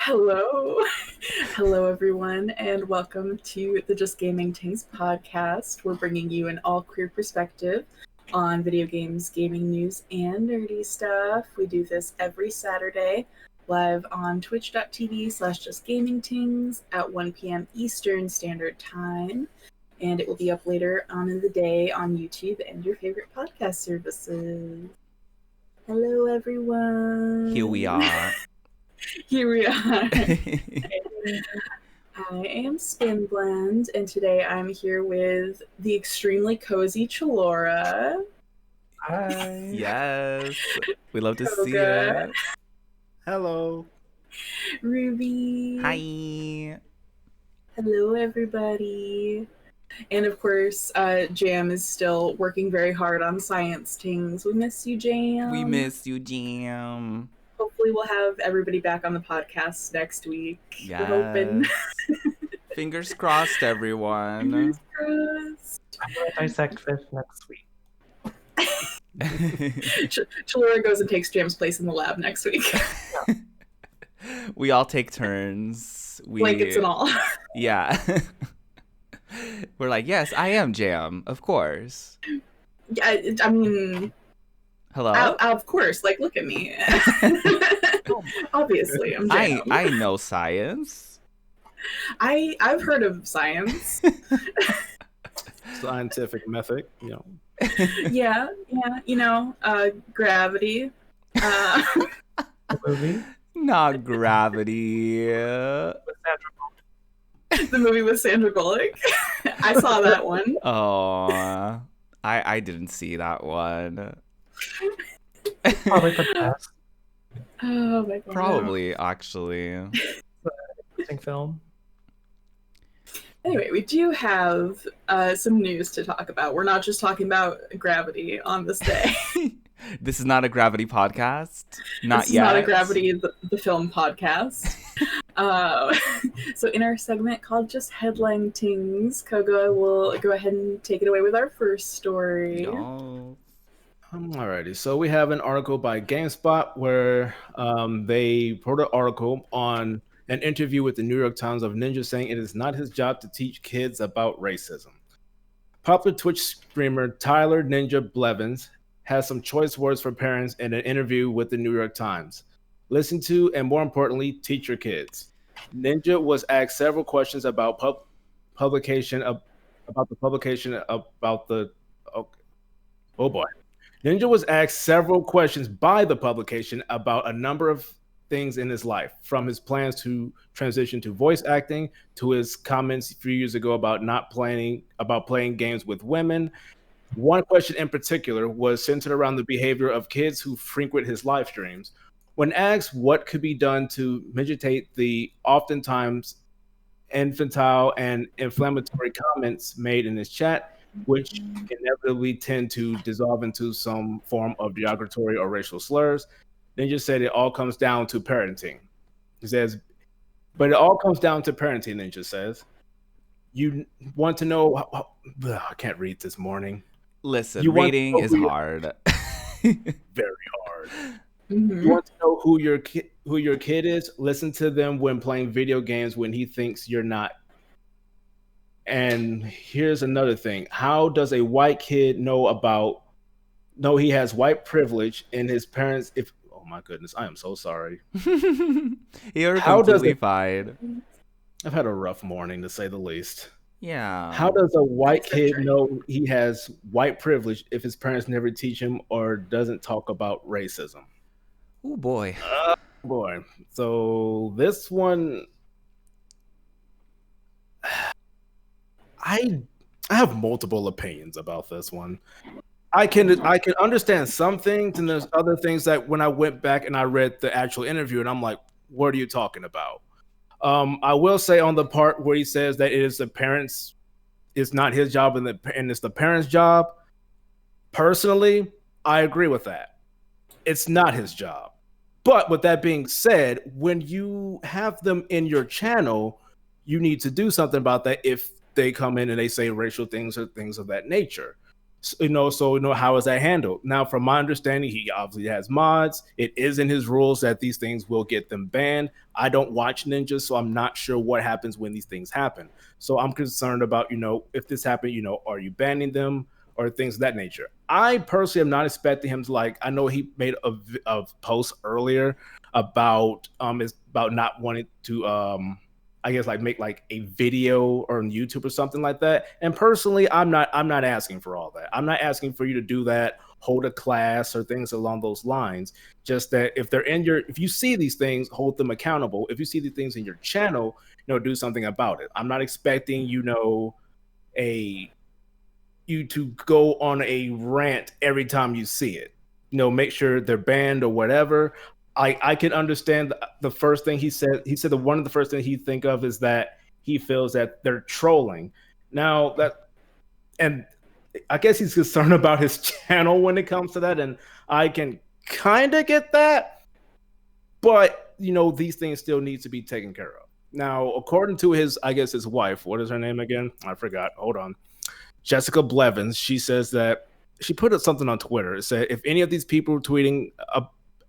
Hello. Hello, everyone, and welcome to the Just Gaming Tingz Podcast. We're bringing you an all-queer perspective on video games, gaming news, and nerdy stuff. We do this every Saturday live on twitch.tv/justgamingtingz at 1 p.m. Eastern Standard Time, and it will be up later on in the day on YouTube and your favorite podcast services. Hello, everyone. Here we are. Here we are. I am Spinblend, and today I'm here with the extremely cozy Chalora. Hi. Yes. We love to see Koga. it. Hello. Ruby. Hi. Hello, everybody. And of course, Jam is still working very hard on Science Tingz. We miss you, Jam. We miss you, Jam. Hopefully we'll have everybody back on the podcast next week. Yes. We're hoping. Fingers crossed, everyone. Fingers crossed. I'm going to dissect fish next week. Chalora goes and takes Jam's place in the lab next week. We all take turns. Blankets and all. Yeah. We're like, yes, I am Jam, of course. Yeah, I mean, Hello? of course. Like, look at me. Obviously, I'm Jam. I know science. I've heard of science. Scientific method, Yeah, gravity. Movie. Not gravity. The movie with Sandra Bullock. I saw that one. Oh, I didn't see that one. Probably the best. Oh my god. Probably, actually. Interesting film. Anyway, we do have some news to talk about. We're not just talking about gravity on this day. This is not a Gravity podcast. Not This is yet. not a Gravity the film podcast. So in our segment called Just Headline Tingz, Koga will go ahead and take it away with our first story. No. Alrighty, so we have an article by GameStop where they wrote an article on an interview with the New York Times of Ninja saying it is not his job to teach kids about racism. Popular Twitch streamer Tyler Ninja Blevins has some choice words for parents in an interview with the New York Times. Listen to, and more importantly, teach your kids. Ninja was asked several questions about publication about the publication about the oh boy. Ninja was asked several questions by the publication about a number of things in his life, from his plans to transition to voice acting to his comments a few years ago about playing games with women. One question in particular was centered around the behavior of kids who frequent his live streams. When asked what could be done to mitigate the oftentimes infantile and inflammatory comments made in his chat, which inevitably tend to dissolve into some form of derogatory or racial slurs, Ninja said it all comes down to parenting. He says, but it all comes down to parenting, Ninja says. You want to know, I can't read this morning. Listen, reading is hard. Very hard. Mm-hmm. You want to know who your kid is? Listen to them when playing video games when he thinks you're not. And here's another thing. How does a white kid know he has white privilege in his parents oh my goodness, I am so sorry. You're completely fine. I've had a rough morning, to say the least. Yeah. How does a white kid know he has white privilege if his parents never teach him or doesn't talk about racism? Oh boy. Boy. So this one, I have multiple opinions about this one. I can understand some things, and there's other things that when I went back and I read the actual interview, and I'm like, what are you talking about? I will say on the part where he says that it is the parents, it's not his job and it's the parents' job. Personally, I agree with that. It's not his job. But with that being said, when you have them in your channel, you need to do something about that if they come in and they say racial things or things of that nature. So how is that handled? Now, from my understanding, he obviously has mods. It is in his rules that these things will get them banned. I don't watch ninjas, so I'm not sure what happens when these things happen. So I'm concerned about, if this happened, are you banning them or things of that nature? I personally am not expecting him to, I know he made a post earlier about not wanting to I guess make a video or on YouTube or something like that. And personally, I'm not asking for all that. I'm not asking for you to do that, hold a class or things along those lines. Just that if you see these things, hold them accountable. If you see these things in your channel, do something about it. I'm not expecting you to go on a rant every time you see it. Make sure they're banned or whatever. I can understand the first thing he said. He said one of the first things he think of is that he feels that they're trolling. Now and I guess he's concerned about his channel when it comes to that, and I can kind of get that. But these things still need to be taken care of. Now, according to his wife, what is her name again? I forgot. Hold on. Jessica Blevins. She says that she put up something on Twitter. It said, if any of these people tweeting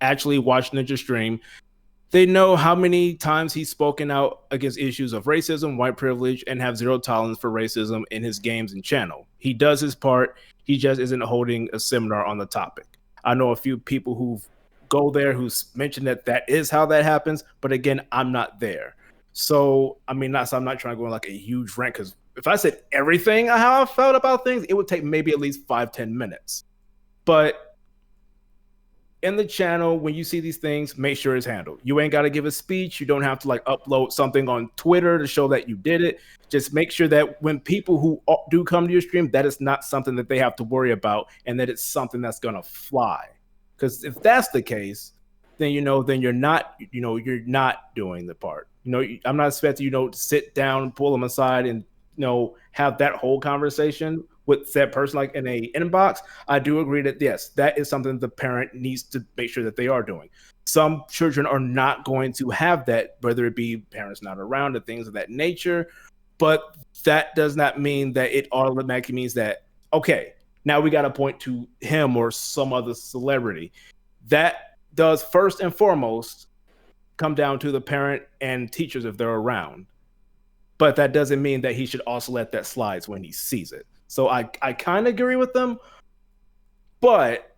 actually watch Ninja stream, they know how many times he's spoken out against issues of racism, white privilege, and have zero tolerance for racism in his games and channel. He does his part. He just isn't holding a seminar on the topic. I know a few people who go there who's mentioned that is how that happens, but again, I'm not there. So I'm not trying to go on a huge rant, because if I said everything how I felt about things, it would take maybe at least 5-10 minutes. But in the channel, when you see these things, make sure it's handled. You ain't got to give a speech. You don't have to upload something on Twitter to show that you did it. Just make sure that when people who do come to your stream, that is not something that they have to worry about, and that it's something that's going to fly. Because if that's the case, then then you're not doing the part. I'm not expecting you to sit down, pull them aside, and have that whole conversation with that person in a inbox. I do agree that yes, that is something the parent needs to make sure that they are doing. Some children are not going to have that, whether it be parents not around or things of that nature. But that does not mean that it automatically means that, okay, now we got to point to him or some other celebrity. That does first and foremost come down to the parent and teachers if they're around. But that doesn't mean that he should also let that slide when he sees it. So I kind of agree with them, but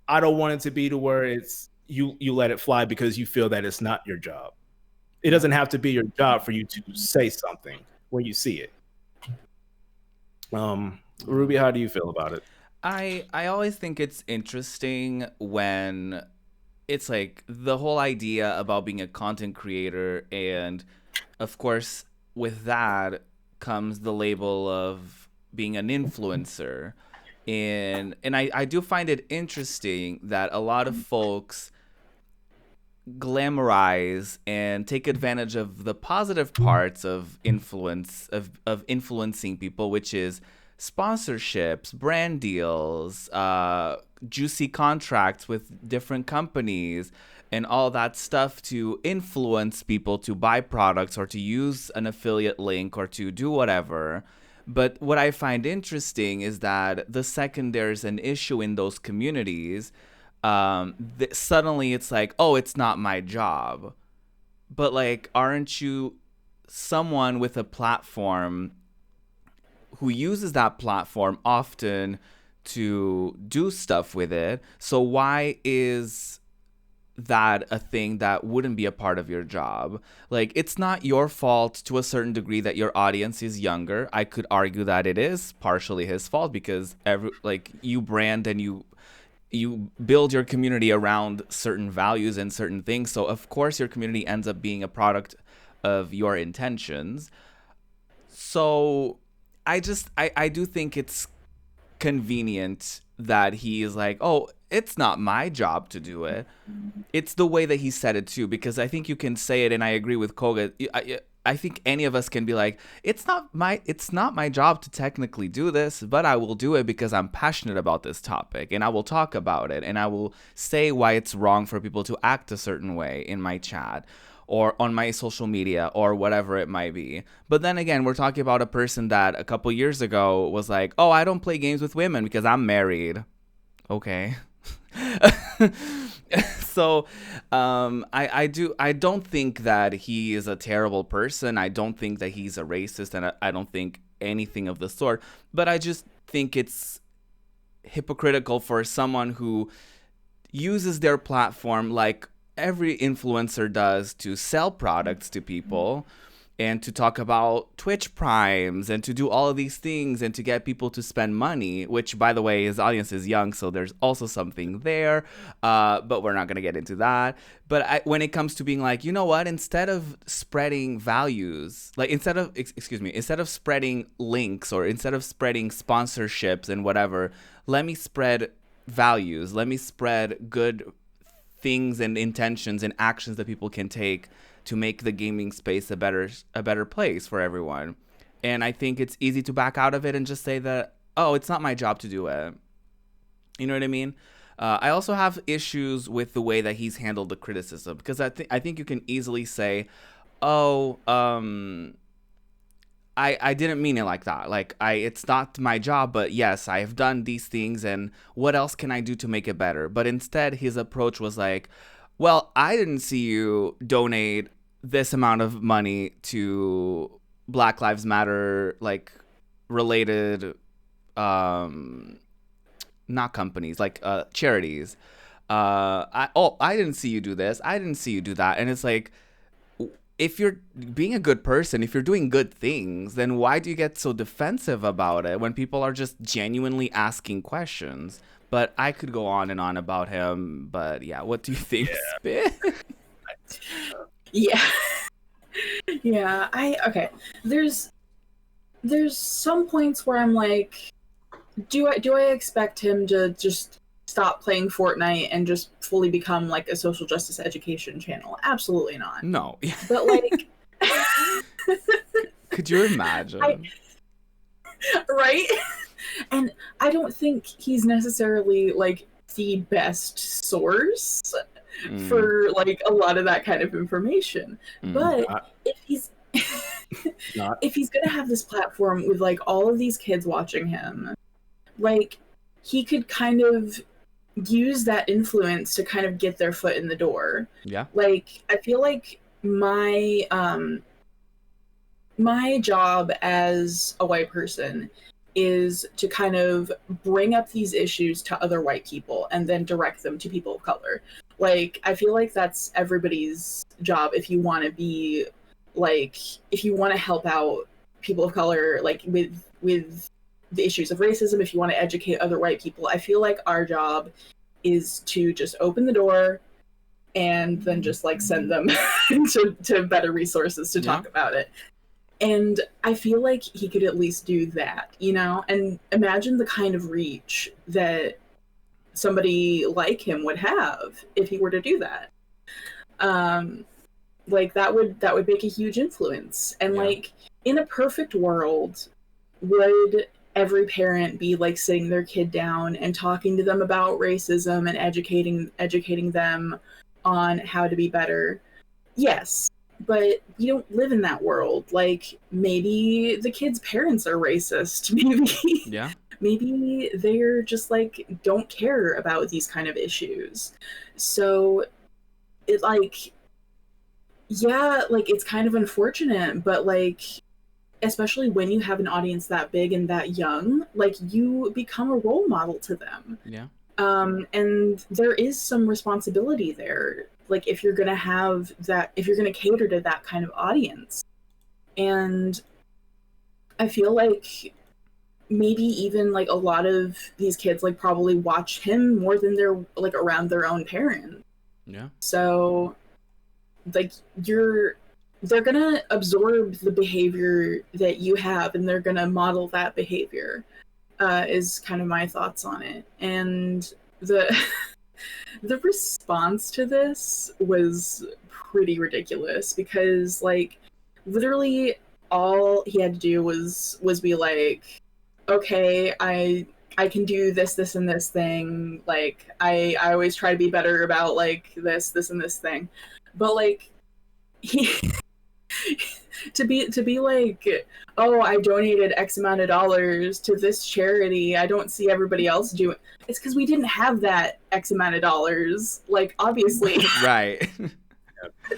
I don't want it to be to where it's you let it fly because you feel that it's not your job. It doesn't have to be your job for you to say something when you see it. Ruby, how do you feel about it? I always think it's interesting when it's the whole idea about being a content creator, and of course with that comes the label of being an influencer. And I do find it interesting that a lot of folks glamorize and take advantage of the positive parts of influencing people, which is sponsorships, brand deals, juicy contracts with different companies, and all that stuff to influence people to buy products or to use an affiliate link or to do whatever. But what I find interesting is that the second there's an issue in those communities, suddenly it's oh, it's not my job. But aren't you someone with a platform who uses that platform often to do stuff with it? So why is that a thing that wouldn't be a part of your job? It's not your fault to a certain degree that your audience is younger. I could argue that it is partially his fault because you brand and you build your community around certain values and certain things. So of course your community ends up being a product of your intentions. So I do think it's convenient that he is oh, it's not my job to do it. It's the way that he said it too, because I think you can say it, and I agree with Koga. I think any of us can be it's not my job to technically do this, but I will do it because I'm passionate about this topic, and I will talk about it, and I will say why it's wrong for people to act a certain way in my chat. or on my social media or whatever it might be. But then again, we're talking about a person that a couple years ago was like, oh, I don't play games with women because I'm married. Okay. So I don't think that he is a terrible person. I don't think that he's a racist, and I don't think anything of the sort. But I just think it's hypocritical for someone who uses their platform like every influencer does to sell products to people and to talk about Twitch primes and to do all of these things and to get people to spend money, which, by the way, his audience is young, so there's also something there, but we're not going to get into that. But when it comes to being like, you know what, instead of spreading values, like instead of spreading links or instead of spreading sponsorships and whatever, let me spread values, let me spread good things and intentions and actions that people can take to make the gaming space a better place for everyone. And I think it's easy to back out of it and just say that, oh, it's not my job to do it. You know what I mean? I also have issues with the way that he's handled the criticism, because I think you can easily say, oh, I didn't mean it like that. Like, it's not my job, but yes, I have done these things, and what else can I do to make it better? But instead, his approach was like, well, I didn't see you donate this amount of money to Black Lives Matter, like, related, not companies, like, charities. I didn't see you do this. I didn't see you do that. And it's like, if you're being a good person, if you're doing good things, then why do you get so defensive about it when people are just genuinely asking questions? But I could go on and on about him. But yeah, what do you think, Spin? Yeah. Yeah, okay. There's some points where I'm like, do I expect him to just stop playing Fortnite and just fully become like a social justice education channel? Absolutely not. No. But like, could you imagine? Right? And I don't think he's necessarily like the best source for like a lot of that kind of information. But if he's if he's gonna have this platform with like all of these kids watching him, like, he could kind of use that influence to kind of get their foot in the door. Yeah. Like, I feel like my job as a white person is to kind of bring up these issues to other white people and then direct them to people of color. Like, I feel like that's everybody's job if you want to be, like, if you want to help out people of color, like, with the issues of racism, if you want to educate other white people. I feel like our job is to just open the door and then just, like, send them to better resources to talk about it. And I feel like he could at least do that, you know? And imagine the kind of reach that somebody like him would have if he were to do that. Like, that would make a huge influence. And like, in a perfect world, would every parent be like sitting their kid down and talking to them about racism and educating them on how to be better? Yes. But you don't live in that world. Like, maybe the kid's parents are racist. Maybe they're just like, don't care about these kind of issues. So it, like, yeah, like, it's kind of unfortunate, but like, especially when you have an audience that big and that young, like, you become a role model to them. Yeah. And there is some responsibility there. Like, if you're going to have that, if you're going to cater to that kind of audience. And I feel like maybe even like a lot of these kids like probably watch him more than they're like around their own parents. Yeah. So like, they're going to absorb the behavior that you have, and they're going to model that behavior, is kind of my thoughts on it. And the response to this was pretty ridiculous, because like, literally all he had to do was be like, okay, I can do this and this thing. Like, I always try to be better about like this and this thing. But like, he to be like, oh, I donated X amount of dollars to this charity, I don't see everybody else doing. It's because we didn't have that X amount of dollars. Like, obviously. Right.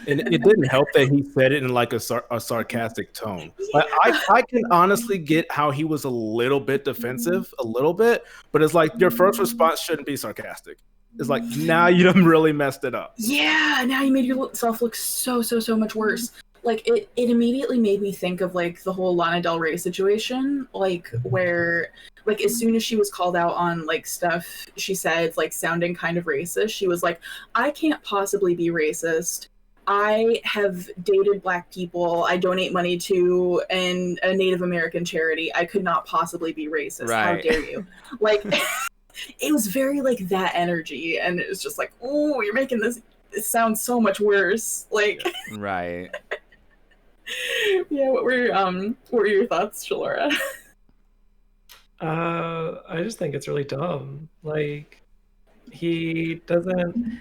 And it didn't help that he said it in like a sarcastic tone. Like, I can honestly get how he was a little bit defensive, a little bit, but it's like your first response shouldn't be sarcastic. It's like, now you done really messed it up. Yeah, now you made yourself look so much worse. Like, it immediately made me think of like the whole Lana Del Rey situation, like where like as soon as she was called out on like stuff she said like sounding kind of racist, she was like, I can't possibly be racist. I have dated Black people. I donate money to a Native American charity. I could not possibly be racist. Right. How dare you? Like, it was very like that energy, and it was just like, oh, you're making this sound so much worse. Like, right. Yeah, what were your thoughts, Shalora? I just think it's really dumb. Like, he doesn't.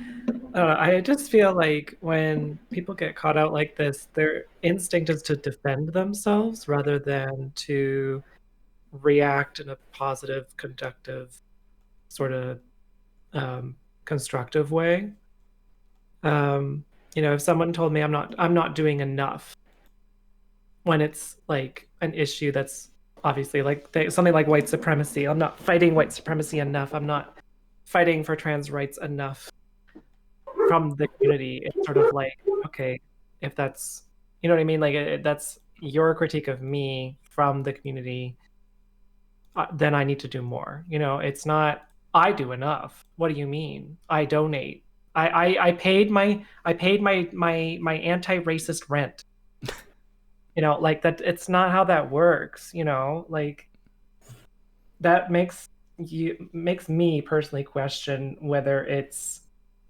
I just feel like when people get caught out like this, their instinct is to defend themselves rather than to react in a positive, conductive, sort of constructive way. If someone told me I'm not doing enough, when it's like an issue that's obviously like something like white supremacy, I'm not fighting white supremacy enough, I'm not fighting for trans rights enough from the community. It's sort of like, okay, if that's, you know what I mean, like that's your critique of me from the community, then I need to do more. It's not I do enough. What do you mean? I donate. I paid my anti-racist rent. Like that. It's not how that works. Like that makes me personally question whether it's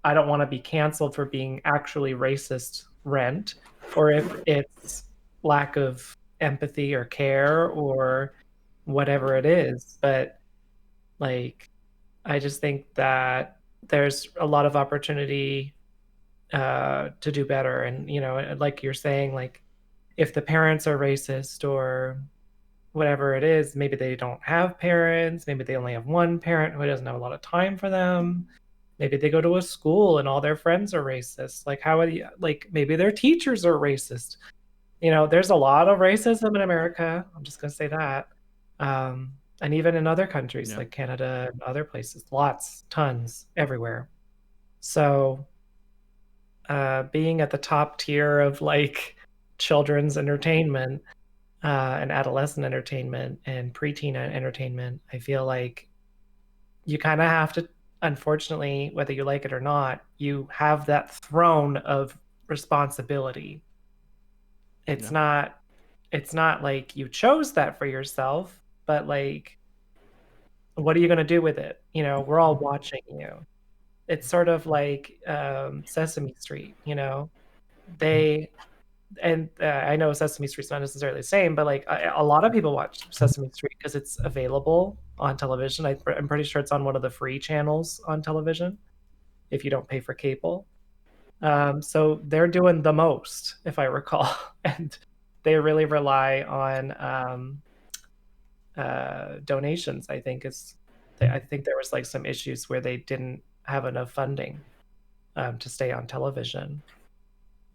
I don't want to be canceled for being actually racist rent, or if it's lack of empathy or care or whatever it is. But like, I just think that there's a lot of opportunity to do better. And like you're saying, like if the parents are racist or whatever it is, maybe they don't have parents, maybe they only have one parent who doesn't have a lot of time for them, maybe they go to a school and all their friends are racist. Like, how are you, like maybe their teachers are racist. There's a lot of racism in America, I'm just going to say that, and even in other countries like Canada and other places, lots, tons, everywhere. So being at the top tier of like children's entertainment and adolescent entertainment and preteen entertainment, I feel like you kind of have to, unfortunately, whether you like it or not, you have that throne of responsibility. It's not like you chose that for yourself, but like, what are you going to do with it? We're all watching you. It's sort of like Sesame Street, I know Sesame Street's not necessarily the same, but like a lot of people watch Sesame Street because it's available on television. I'm pretty sure it's on one of the free channels on television if you don't pay for cable. So they're doing the most, if I recall, and they really rely on donations. I think there was like some issues where they didn't have enough funding to stay on television.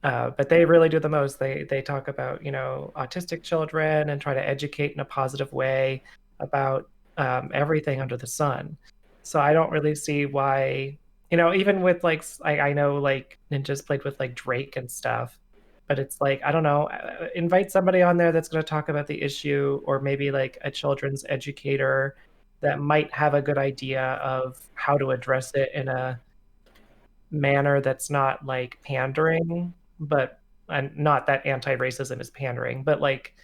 But they really do the most. They talk about autistic children and try to educate in a positive way about everything under the sun. So I don't really see why, even with like I know like Ninja's played with like Drake and stuff, but it's like, I don't know, invite somebody on there that's going to talk about the issue, or maybe like a children's educator that might have a good idea of how to address it in a manner that's not like pandering, and not that anti-racism is pandering, but like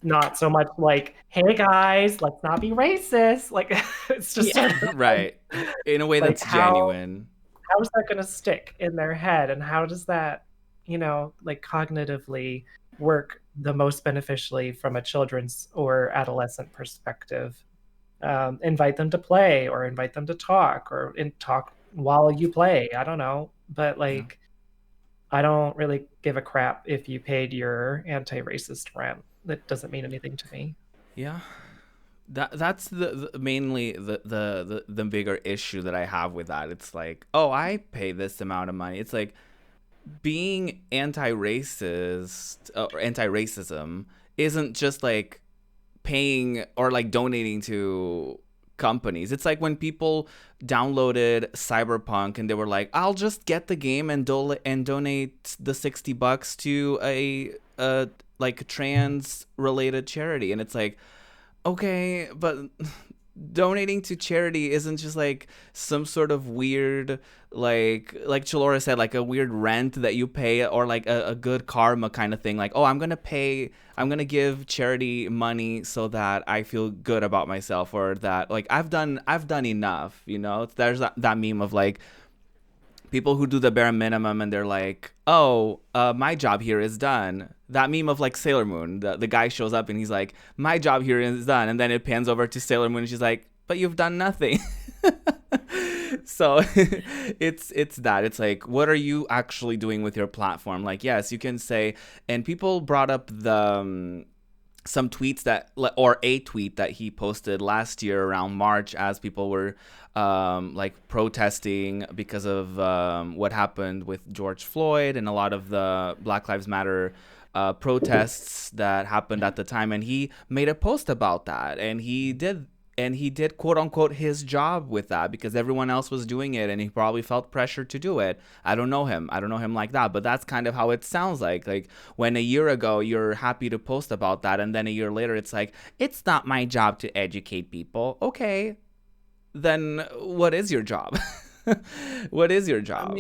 not so much like, hey guys, let's not be racist. Like it's just right, in a way like that's genuine. How is that going to stick in their head, and how does that like cognitively work the most beneficially from a children's or adolescent perspective? Invite them to play, or invite them to talk, or talk while you play. I don't know, but like I don't really give a crap if you paid your anti-racist rent. That doesn't mean anything to me. Yeah. That's mainly the bigger issue that I have with that. It's like, oh, I pay this amount of money. It's like being anti-racist or anti-racism isn't just like paying or like donating to companies. It's like when people downloaded Cyberpunk and they were like, I'll just get the game and donate the $60 to a like trans related charity. And it's like, okay, but donating to charity isn't just like some sort of weird, like Chalora said, like a weird rent that you pay, or like a good karma kind of thing. Like, oh, I'm gonna give charity money so that I feel good about myself, or that like I've done enough, you know. There's that meme of like people who do the bare minimum and they're like, oh, my job here is done. That meme of like Sailor Moon, the guy shows up and he's like, my job here is done. And then it pans over to Sailor Moon and she's like, but you've done nothing. So it's that. It's like, what are you actually doing with your platform? Like, yes, you can say, and people brought up the... some tweets or a tweet that he posted last year around March as people were like protesting because of what happened with George Floyd and a lot of the Black Lives Matter protests that happened at the time. And he made a post about that, and he did quote unquote his job with that because everyone else was doing it and he probably felt pressure to do it. I don't know him like that, but that's kind of how it sounds like when a year ago you're happy to post about that and then a year later it's like, it's not my job to educate people. Okay, then what is your job? What is your job?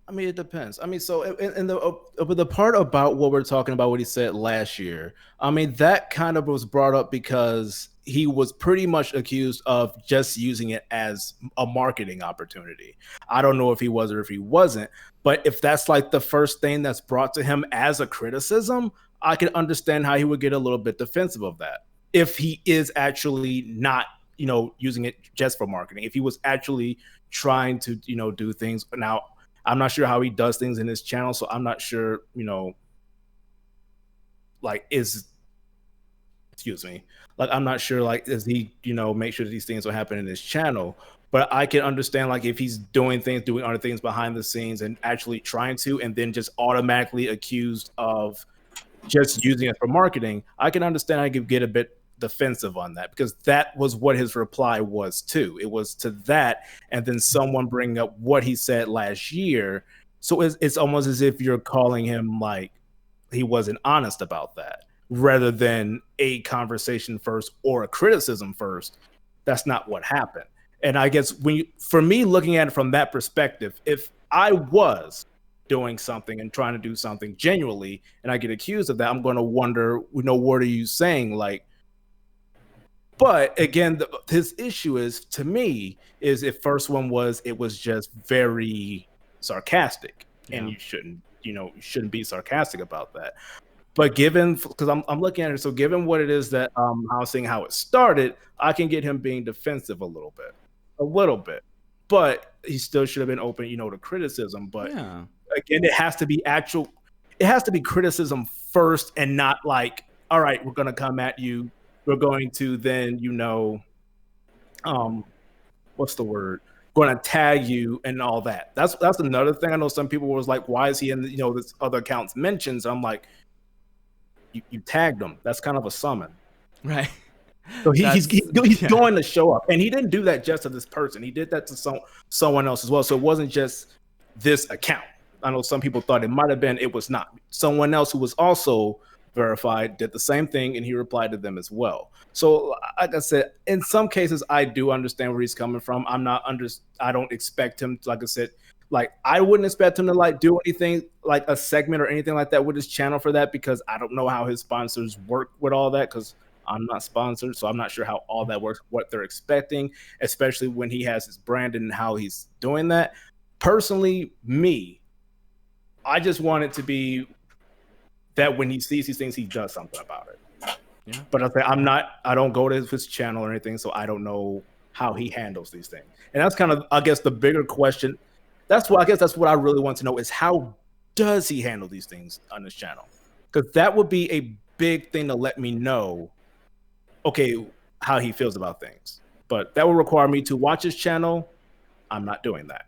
I mean, it depends. I mean, so in the part about what we're talking about, what he said last year, I mean, that kind of was brought up because he was pretty much accused of just using it as a marketing opportunity. I don't know if he was or if he wasn't, but if that's like the first thing that's brought to him as a criticism, I can understand how he would get a little bit defensive of that. If he is actually not, using it just for marketing, if he was actually trying to, do things. Now, I'm not sure how he does things in his channel, so I'm not sure, I'm not sure, does he, make sure that these things will happen in his channel. But I can understand, if he's doing other things behind the scenes and actually trying to, and then just automatically accused of just using it for marketing, I can understand I could get a bit defensive on that, because that was what his reply was to. It was to that, and then someone bringing up what he said last year. So it's almost as if you're calling him like he wasn't honest about that, rather than a conversation first or a criticism first. That's not what happened. And I guess for me, looking at it from that perspective, if I was doing something and trying to do something genuinely and I get accused of that, I'm going to wonder, what are you saying? But again, his issue is, to me, is if first one was, it was just very sarcastic, and you shouldn't be sarcastic about that. But because I'm looking at it, so given what it is that I'm seeing how it started, I can get him being defensive a little bit. But he still should have been open, to criticism. But again, it has to be criticism first, and not like, all right, we're going to come at you. We're going to then, what's the word? Going to tag you and all that. That's another thing. I know some people was like, why is he in this other account's mentions? I'm like, you tagged him. That's kind of a summon, right? So he's going to show up, and he didn't do that just to this person. He did that to someone else as well. So it wasn't just this account. I know some people thought it might have been. It was not. Someone else who was also verified did the same thing, and he replied to them as well. So like I said, in some cases I do understand where he's coming from. I don't expect him to, like I said, I wouldn't expect him to do anything like a segment or anything like that with his channel for that, because I don't know how his sponsors work with all that, because I'm not sponsored, so I'm not sure how all that works, what they're expecting, especially when he has his brand and how he's doing that. Personally, I just want it to be that when he sees these things, he does something about it. Yeah. But I don't go to his channel or anything, so I don't know how he handles these things. And that's kind of, I guess, the bigger question. that's what I guess that's what I really want to know is how does he handle these things on his channel? Because that would be a big thing to let me know, okay, how he feels about things. But that would require me to watch his channel. I'm not doing that.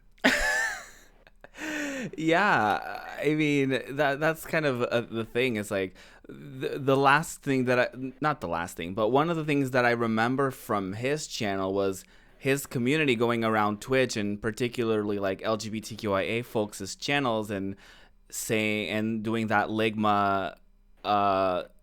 Yeah, I mean that's kind of the thing. Is like the last thing that not the last thing, but one of the things that I remember from his channel was his community going around Twitch and particularly like LGBTQIA folks' channels and doing that Ligma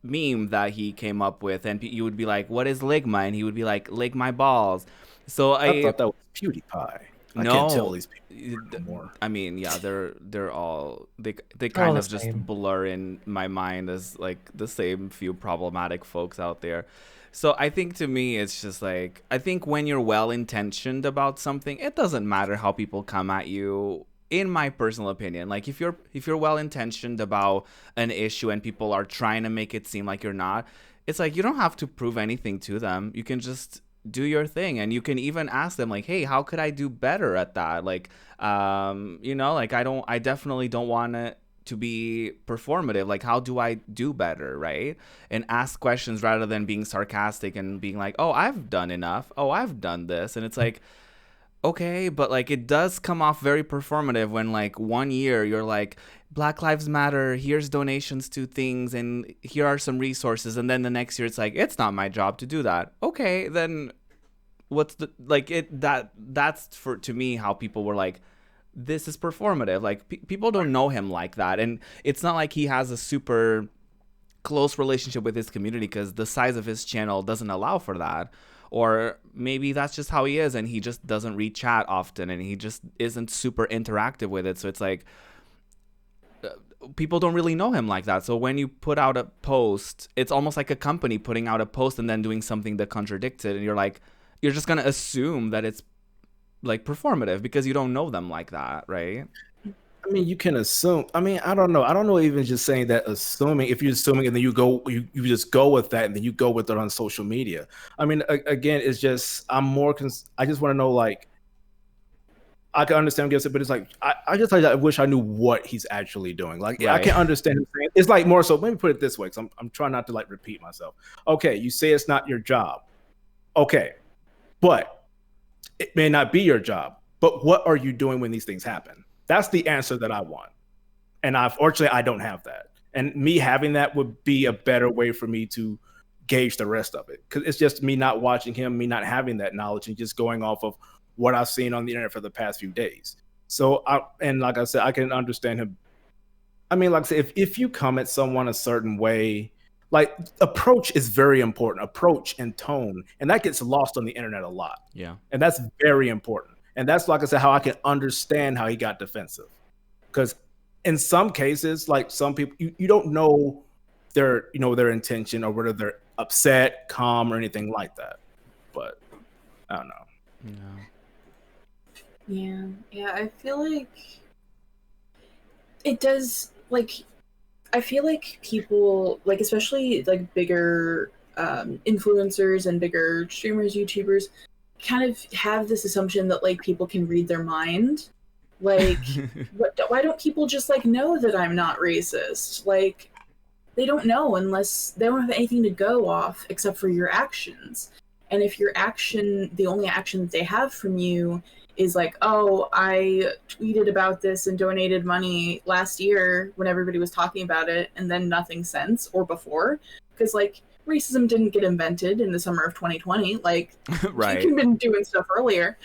meme that he came up with, and you would be like, "What is Ligma?" and he would be like, "Lick my balls." So I thought that was PewDiePie. I can't tell these people anymore. I mean, yeah, they're all they kind of just blur in my mind as like the same few problematic folks out there. So I think to me it's just like, I think when you're well intentioned about something, it doesn't matter how people come at you. In my personal opinion, like if you're well intentioned about an issue and people are trying to make it seem like you're not, it's like you don't have to prove anything to them. You can just do your thing, and you can even ask them like, hey, how could I do better at that? Like like I definitely don't want it to be performative. Like, how do I do better, right? And ask questions rather than being sarcastic and being like, oh, I've done enough, oh, I've done this. And it's like, okay, but like it does come off very performative when like 1 year you're like, Black Lives Matter, here's donations to things and here are some resources, and then the next year it's like, it's not my job to do that. Okay, then what's the like it that's for to me how people were like, this is performative. Like people don't know him like that, and it's not like he has a super close relationship with his community because the size of his channel doesn't allow for that. Or maybe that's just how he is and he just doesn't read chat often and he just isn't super interactive with it. So it's like people don't really know him like that. So when you put out a post, it's almost like a company putting out a post and then doing something that contradicts it. And you're like, you're just going to assume that it's like performative because you don't know them like that, right? I mean, you can assume. I mean, I don't know. Even just saying that, assuming, if you're assuming and then you just go with that and then you go with it on social media. I mean, again, it's just, I just want to know, like, I can understand against it, but it's like, I wish I knew what he's actually doing. Like, right. I can understand him saying, it's like more so, let me put it this way, because I'm trying not to like repeat myself. Okay, you say it's not your job. Okay, but it may not be your job. But what are you doing when these things happen? That's the answer that I want. And unfortunately, I don't have that. And me having that would be a better way for me to gauge the rest of it. Because it's just me not watching him, me not having that knowledge and just going off of what I've seen on the internet for the past few days. So, and like I said, I can understand him. I mean, like I said, if you come at someone a certain way, like approach is very important, approach and tone. And that gets lost on the internet a lot. Yeah. And that's very important. And that's, like I said, how I can understand how he got defensive. Because in some cases, like some people, you don't know their intention or whether they're upset, calm, or anything like that. But I don't know. Yeah, I feel like it does, like, I feel like people, like, especially like bigger influencers and bigger streamers, YouTubers, kind of have this assumption that like people can read their mind. Like, why don't people just like know that I'm not racist? Like, they don't know unless they don't have anything to go off except for your actions. And if your action, the only action that they have from you is like, oh, I tweeted about this and donated money last year when everybody was talking about it, and then nothing since or before, because like racism didn't get invented in the summer of 2020. Like, right. You've been doing stuff earlier.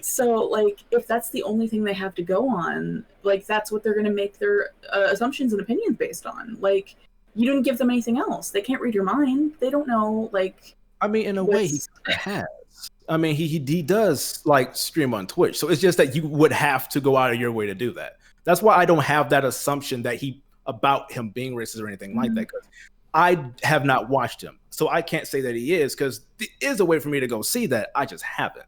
So like, if that's the only thing they have to go on, like that's what they're going to make their assumptions and opinions based on. Like, you didn't give them anything else. They can't read your mind. They don't know, like, I mean, in a way he has. I mean, he does like stream on Twitch. So it's just that you would have to go out of your way to do that. That's why I don't have that assumption that about him being racist or anything like that, because I have not watched him. So I can't say that he is, because there is a way for me to go see that. I just haven't.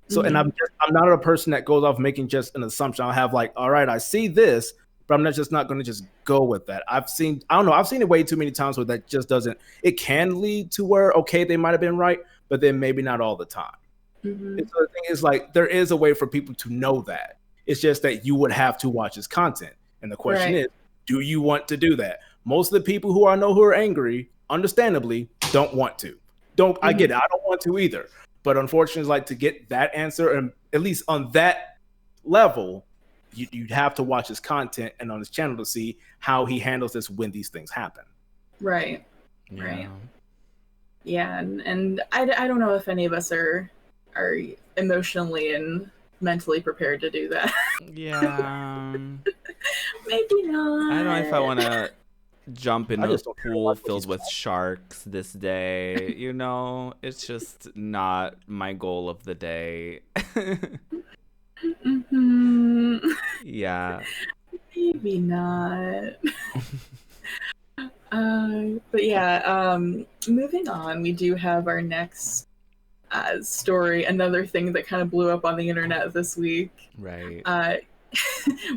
So, and I'm not a person that goes off making just an assumption. I'll have like, all right, I see this, but I'm just not going to just go with that. I've seen it way too many times where that just doesn't, it can lead to where, okay, they might've been right, but then maybe not all the time. Mhm. And so the thing is, like, there is a way for people to know that. It's just that you would have to watch his content. And the question Right. is, do you want to do that? Most of the people who I know who are angry, understandably, don't want to. I get it. I don't want to either. But unfortunately, like, to get that answer, and at least on that level, you'd have to watch his content and on his channel to see how he handles this when these things happen. Right. Yeah. Right. Yeah, and I don't know if any of us are emotionally and mentally prepared to do that. Yeah. Maybe not. I don't know if I want to jump in I a just don't care pool what filled he's with sharks this day. You know, it's just not my goal of the day. Mhm. Yeah. Maybe not. But yeah, moving on, we do have our next story, another thing that kind of blew up on the internet this week. Right.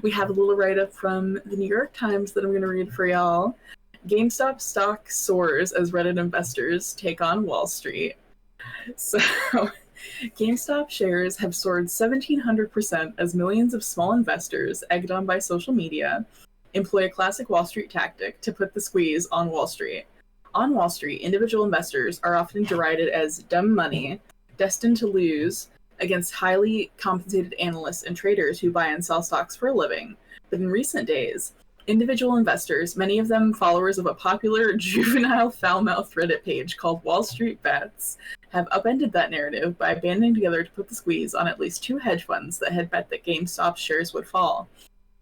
We have a little write-up from the New York Times that I'm going to read for y'all. GameStop stock soars as Reddit investors take on Wall Street. So, GameStop shares have soared 1,700% as millions of small investors, egged on by social media, employ a classic Wall Street tactic to put the squeeze on Wall Street. On Wall Street, individual investors are often derided as dumb money, destined to lose against highly compensated analysts and traders who buy and sell stocks for a living. But in recent days, individual investors, many of them followers of a popular juvenile foul-mouthed Reddit page called Wall Street Bets, have upended that narrative by banding together to put the squeeze on at least 2 hedge funds that had bet that GameStop shares would fall.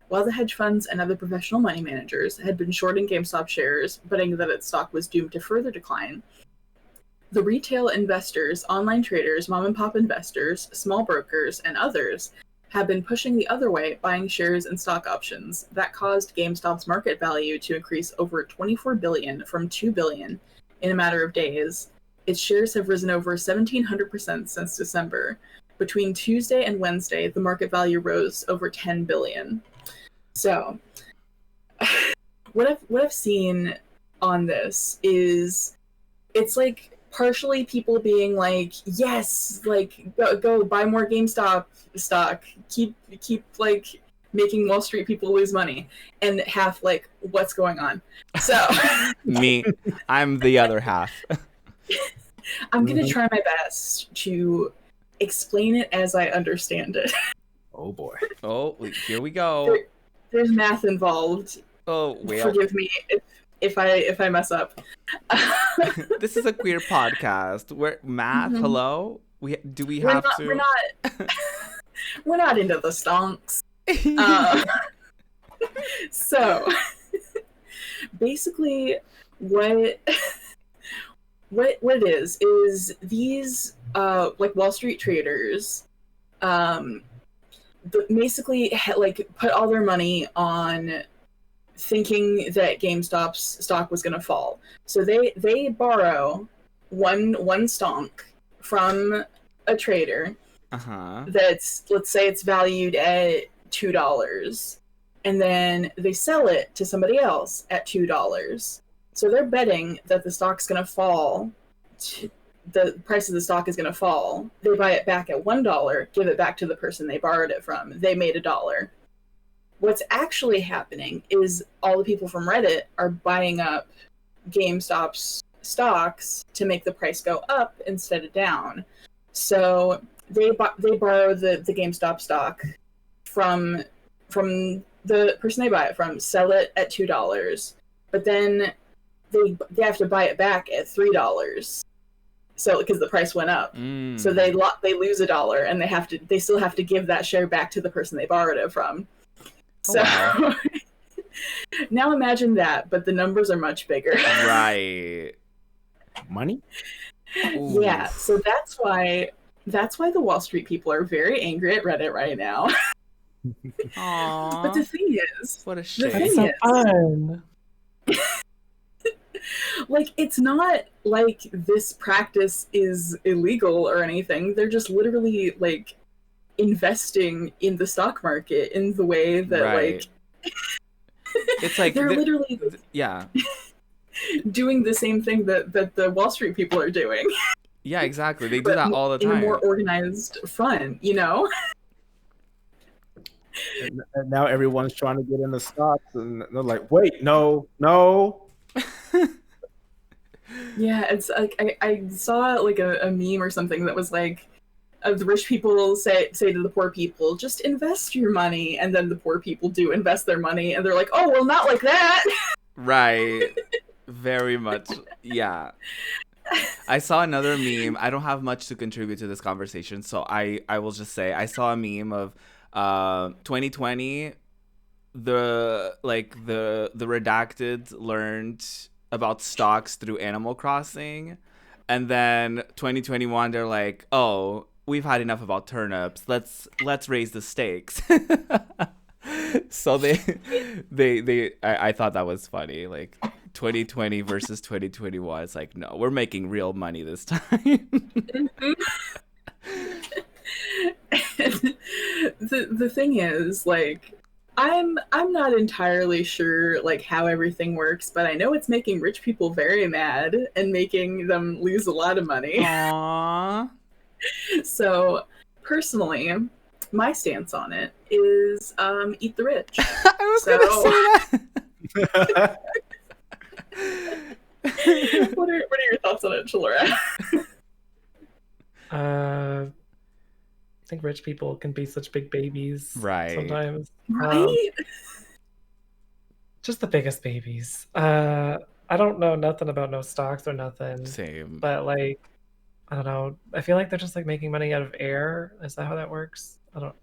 While the hedge funds and other professional money managers had been shorting GameStop shares, betting that its stock was doomed to further decline, the retail investors, online traders, mom-and-pop investors, small brokers, and others have been pushing the other way, buying shares and stock options. That caused GameStop's market value to increase over $24 billion from $2 billion in a matter of days. Its shares have risen over 1,700% since December. Between Tuesday and Wednesday, the market value rose over $10 billion. So, what I've seen on this is, it's like partially people being like, yes, like go buy more GameStop stock, keep like making Wall Street people lose money, and half like, what's going on? So Me, I'm the other half. I'm gonna try my best to explain it as I understand it. Oh boy. Oh, here we go. There's math involved. Oh, well. Forgive me if I mess up. This is a queer podcast. Where math? Mhm. Hello? We're not into the stonks. So basically, what it is these like Wall Street traders basically like put all their money on thinking that GameStop's stock was going to fall. So they borrow one stonk from a trader that's, let's say it's valued at $2, and then they sell it to somebody else at $2. So they're betting that the stock's going to fall. The price of the stock is going to fall. They buy it back at $1, give it back to the person they borrowed it from. They made $1. What's actually happening is all the people from Reddit are buying up GameStop's stocks to make the price go up instead of down. So they borrow the GameStop stock from the person they buy it from, sell it at $2, but then they have to buy it back at $3. So because the price went up, so they lose $1, and they still have to give that share back to the person they borrowed it from. So wow. Now imagine that, but the numbers are much bigger. Right. Money? Ooh. Yeah, so that's why the Wall Street people are very angry at Reddit right now. Aww. But the thing is, what a shame. That's so fun. Like, it's not like this practice is illegal or anything. They're just literally like investing in the stock market in the way that like it's like they're literally yeah doing the same thing that the Wall Street people are doing. Yeah, exactly. They do but that all the in a more time. organized front, you know? And now everyone's trying to get into stocks, and they're like, "Wait, no." Yeah, it's like I saw like a meme or something that was like, the rich people say to the poor people, just invest your money, and then the poor people do invest their money, and they're like, oh well, not like that. Right. Very much. Yeah. I saw another meme. I don't have much to contribute to this conversation, so I will just say I saw a meme of 2020, the redacted learned about stocks through Animal Crossing, and then 2021 they're like, "Oh, we've had enough about turnips. Let's raise the stakes." So I thought that was funny. Like 2020 versus 2021. It's like, no, we're making real money this time. The thing is, like, I'm not entirely sure like how everything works, but I know it's making rich people very mad and making them lose a lot of money. Aww. So personally, my stance on it is eat the rich. I was gonna say that. What are your thoughts on it, Chalora? I think rich people can be such big babies Right. sometimes. Right? Just the biggest babies. I don't know nothing about no stocks or nothing. Same. But like, I don't know. I feel like they're just like making money out of air. Is that how that works? I don't.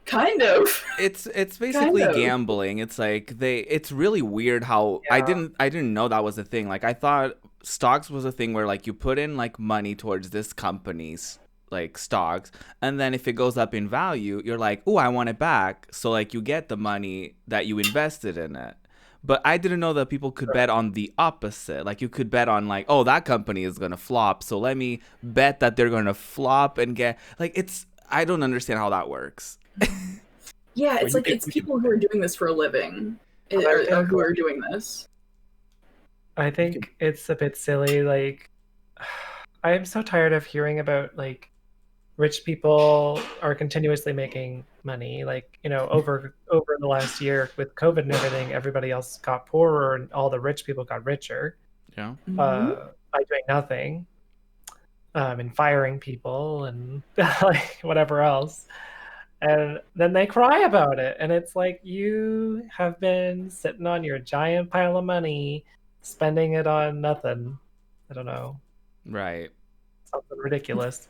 Kind of. It's basically Kind of. gambling. It's like it's really weird how I didn't know that was a thing. Like I thought stocks was a thing where like you put in like money towards this company's like stocks, and then if it goes up in value, you're like, "Oh, I want it back." So like you get the money that you invested in it. But I didn't know that people could bet on the opposite. Like you could bet on like, "Oh, that company is going to flop, so let me bet that they're going to flop and get." Like I don't understand how that works. Yeah, it's like it's people who are doing this for a living, or who are doing this. I think it's a bit silly. Like, I'm so tired of hearing about like rich people are continuously making money. Like, you know, over the last year with COVID and everything, everybody else got poorer and all the rich people got richer. Yeah. By doing nothing, and firing people and like whatever else. And then they cry about it. And it's like, you have been sitting on your giant pile of money, spending it on nothing. I don't know. Right. Something ridiculous.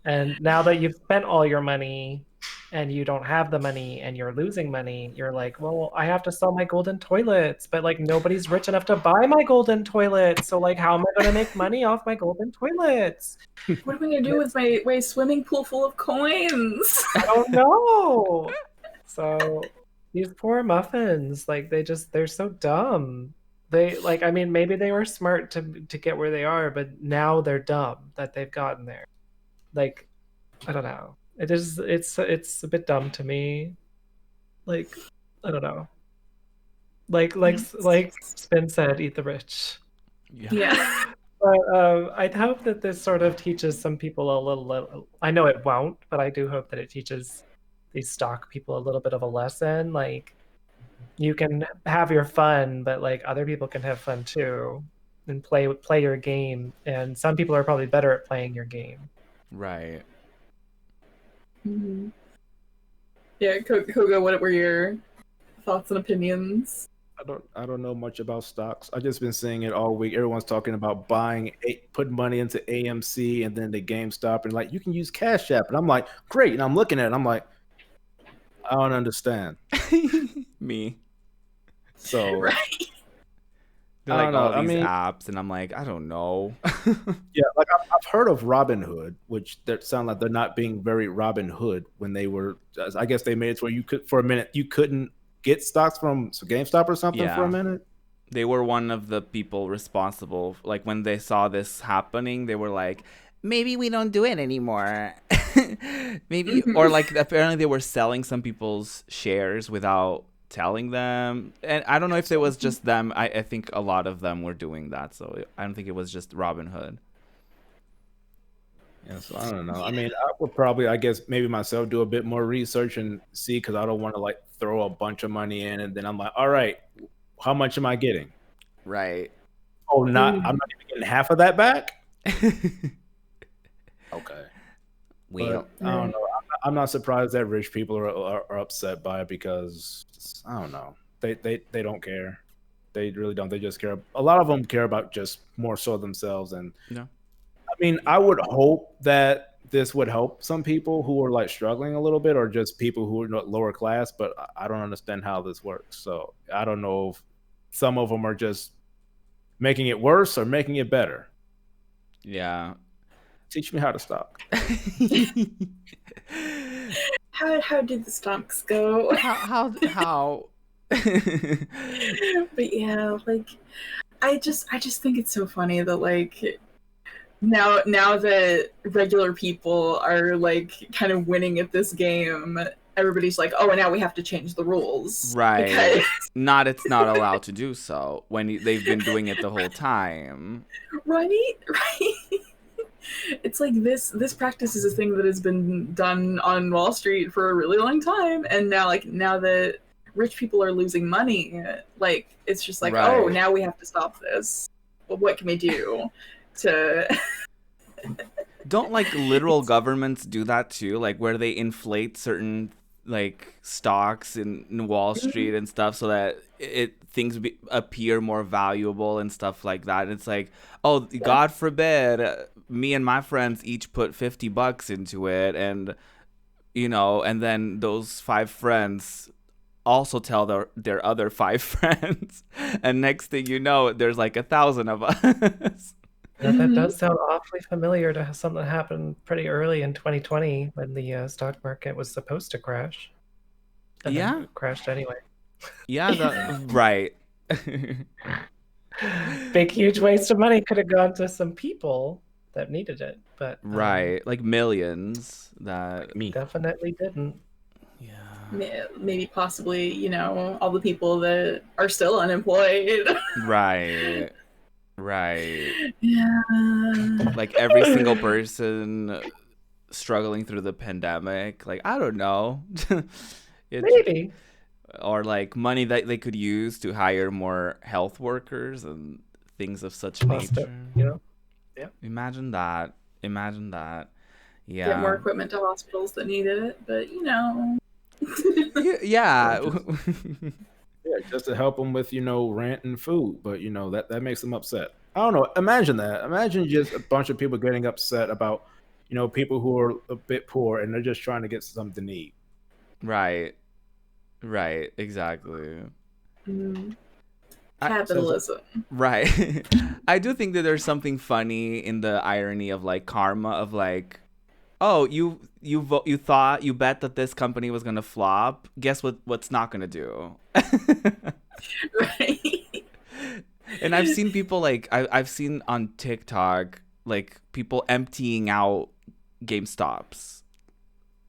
And now that you've spent all your money and you don't have the money and you're losing money, you're like, well, I have to sell my golden toilets, but like nobody's rich enough to buy my golden toilets. So like, how am I going to make money off my golden toilets? What am I going to do with my swimming pool full of coins? I don't know. So these poor muffins, like they're so dumb. They like, I mean, maybe they were smart to get where they are, but now they're dumb that they've gotten there. Like, I don't know. It's a bit dumb to me. Like, I don't know. Like Spin said, eat the rich. Yeah. But I hope that this sort of teaches some people a little. I know it won't, but I do hope that it teaches these stock people a little bit of a lesson. Like, you can have your fun, but like other people can have fun too, and play your game. And some people are probably better at playing your game. Right. Mm-hmm. Yeah, Koga, what were your thoughts and opinions? I don't know much about stocks. I've just been seeing it all week. Everyone's talking about putting money into AMC and then the GameStop, and like you can use Cash App, and I'm like, great. And I'm looking at it, and I'm like, I don't understand. Me. So right. They're like all these apps, and I'm like, I don't know. Yeah, like I've heard of Robinhood, which that sound like they're not being very Robin Hood when they were. I guess they made it where you could for a minute you couldn't get stocks from GameStop or something for a minute. They were one of the people responsible. Like when they saw this happening, they were like, maybe we don't do it anymore. Maybe, or like apparently they were selling some people's shares without telling them. And I don't know if it was just them. I think a lot of them were doing that. So I don't think it was just Robinhood. Yeah, so I don't know. I mean, I would probably, I guess, maybe myself do a bit more research and see, because I don't want to like throw a bunch of money in and then I'm like, all right, how much am I getting? Right. Oh, I'm not even getting half of that back. Okay. But I don't know. I'm not surprised that rich people are upset by it, because I don't know. They don't care. They really don't. They just care. A lot of them care about just more so themselves. And No. I mean, I would hope that this would help some people who are like struggling a little bit, or just people who are lower class. But I don't understand how this works. So I don't know if some of them are just making it worse or making it better. Yeah. Teach me how to stock. How did the stocks go? How? But yeah, like I just think it's so funny that like now that regular people are like kind of winning at this game, everybody's like, oh, and now we have to change the rules. Right. Because... It's not allowed to do so when they've been doing it the whole time. Right. It's like this practice is a thing that has been done on Wall Street for a really long time, and now that rich people are losing money, like it's just like, right. Oh, now we have to stop this. Well, what can we do to Don't like literal governments do that too, like where they inflate certain like stocks in Wall Street and stuff so that things appear more valuable and stuff like that. And it's like, oh, God forbid me and my friends each put $50 into it, and and then those 5 friends also tell their other 5 friends, and next thing you know, there's like 1,000 of us. Yeah, that does sound awfully familiar to something that happened pretty early in 2020 when the stock market was supposed to crash. And then it crashed anyway. Yeah, right. Big, huge waste of money could have gone to some people that needed it, but right, like millions that definitely didn't. Yeah. Maybe possibly, all the people that are still unemployed. Right. Right. Yeah. Like every single person struggling through the pandemic. Like, I don't know. Maybe. Or like money that they could use to hire more health workers and things of such nature. Yeah. Imagine that. Yeah. Get more equipment to hospitals that need it, but yeah. Yeah, just to help them with, rent and food. But, that makes them upset. I don't know. Imagine that. Imagine just a bunch of people getting upset about, people who are a bit poor and they're just trying to get something to eat. Right. Exactly. Capitalism. Right. I do think that there's something funny in the irony of like karma of like, oh, you bet that this company was gonna flop. Guess what's not gonna do. Right. And I've seen people like I've seen on TikTok like people emptying out GameStops,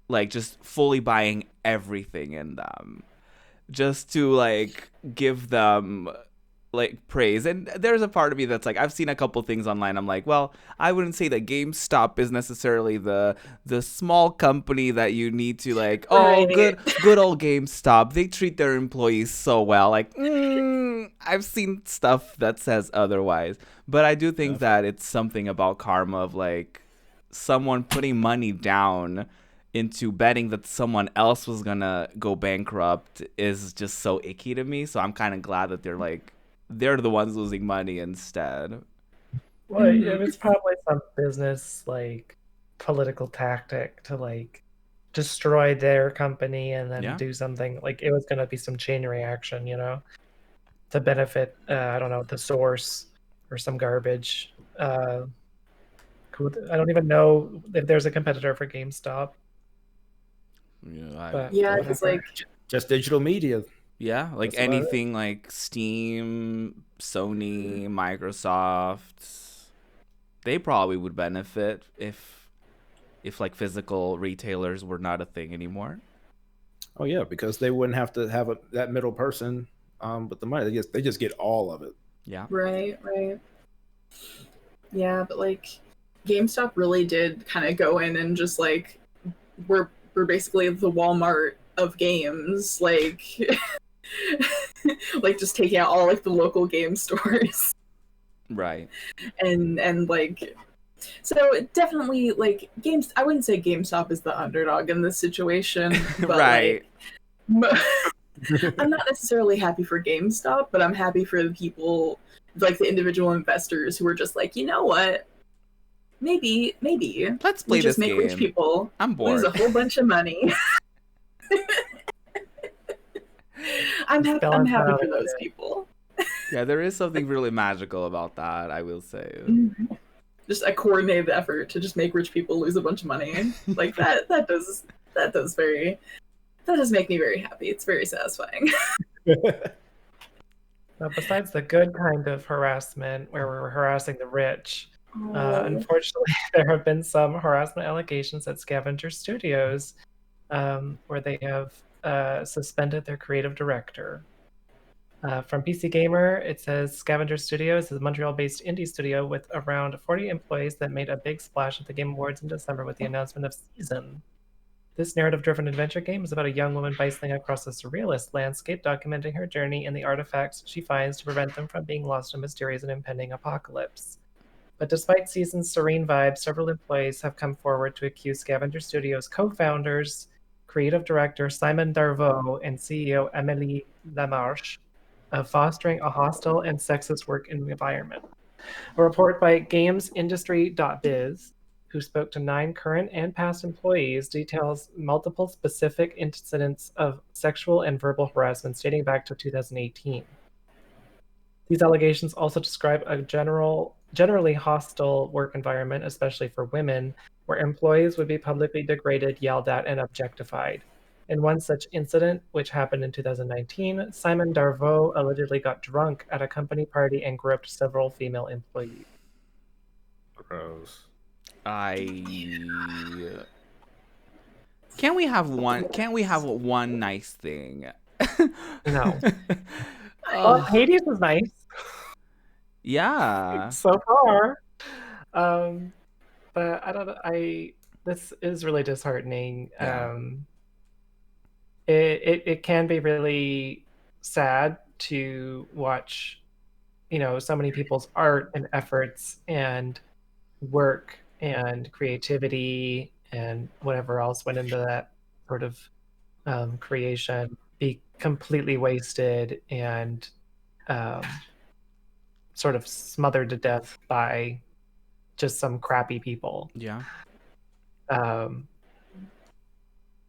like just fully buying everything in them, just to like give them like praise. And there's a part of me that's like, I've seen a couple things online. I'm like, well, I wouldn't say that GameStop is necessarily the small company that you need to like, oh, good old GameStop. They treat their employees so well. Like, I've seen stuff that says otherwise. But I do think that it's something about karma of like someone putting money down into betting that someone else was gonna go bankrupt is just so icky to me. So I'm kind of glad that they're the ones losing money instead. Well, it was probably some business like political tactic to like destroy their company and then do something like it was going to be some chain reaction, to benefit I don't know, the source or some garbage. I don't even know if there's a competitor for GameStop. Yeah, because like just digital media. Yeah, like anything like Steam, Sony, Microsoft, they probably would benefit if like physical retailers were not a thing anymore. Oh yeah, because they wouldn't have to have that middle person with the money. They just get all of it. Yeah. Right. Yeah, but like GameStop really did kind of go in and just like we're basically the Walmart of games, like like just taking out all like the local game stores. Right. And like so definitely like games, I wouldn't say GameStop is the underdog in this situation, but Right. like I'm not necessarily happy for GameStop, but I'm happy for the people, like the individual investors who are just like, you know what? Maybe Let's we play just this make rich game. people I'm lose bored. a whole bunch of money. I'm happy for those people. Yeah, there is something really magical about that, I will say. Just a coordinated effort to just make rich people lose a bunch of money. Like that does make me very happy. It's very satisfying. Besides the good kind of harassment where we're harassing the rich, unfortunately, there have been some harassment allegations at Scavengers Studios where they have suspended their creative director. From PC Gamer, it says Scavengers Studios is a Montreal-based indie studio with around 40 employees that made a big splash at the Game Awards in December with the announcement of Season. This narrative-driven adventure game is about a young woman bicycling across a surrealist landscape, documenting her journey and the artifacts she finds to prevent them from being lost in a mysterious and impending apocalypse. But despite Season's serene vibes, several employees have come forward to accuse Scavenger Studios co-founders, creative director Simon Darvaux, and CEO Émilie Lamarche of fostering a hostile and sexist work environment. A report by GamesIndustry.biz, who spoke to 9 current and past employees, details multiple specific incidents of sexual and verbal harassment dating back to 2018. These allegations also describe a generally hostile work environment, especially for women, where employees would be publicly degraded, yelled at, and objectified. In one such incident, which happened in 2019, Simon Darvaux allegedly got drunk at a company party and groped several female employees. Gross. Can't we have one nice thing? No. Well, Hades is nice. Yeah. So far. But I don't know. This is really disheartening. Yeah. It can be really sad to watch, so many people's art and efforts and work and creativity and whatever else went into that sort of creation be completely wasted and sort of smothered to death by just some crappy people. Yeah.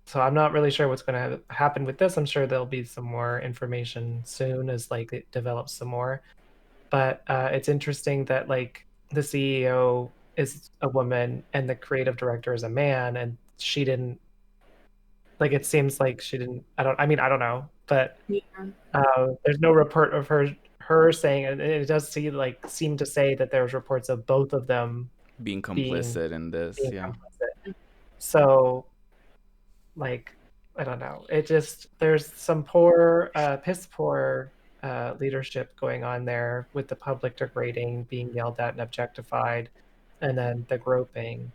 So I'm not really sure what's going to happen with this. I'm sure there'll be some more information soon as like it develops some more. But it's interesting that like the CEO is a woman and the creative director is a man, and she didn't, like, it seems like she didn't. I don't know, but there's no report of her saying, and it does seem to say that there's reports of both of them being complicit in this. Yeah. Complicit. So, like, I don't know. There's some piss poor leadership going on there with the public degrading, being yelled at and objectified, and then the groping.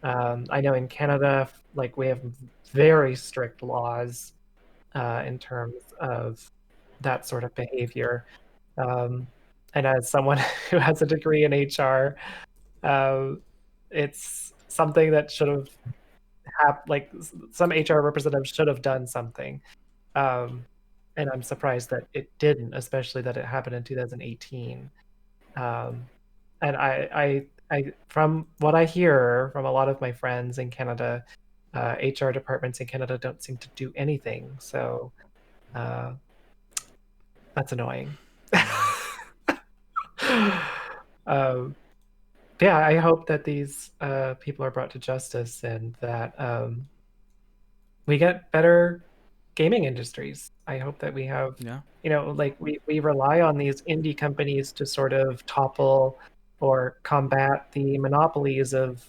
I know in Canada, like, we have very strict laws in terms of that sort of behavior. And as someone who has a degree in HR, it's something that should have like some HR representatives should have done something. And I'm surprised that it didn't, especially that it happened in 2018. And I from what I hear from a lot of my friends in Canada, HR departments in Canada don't seem to do anything. So that's annoying. Yeah, I hope that these people are brought to justice and that we get better gaming industries. I hope that we have, like we rely on these indie companies to sort of topple or combat the monopolies of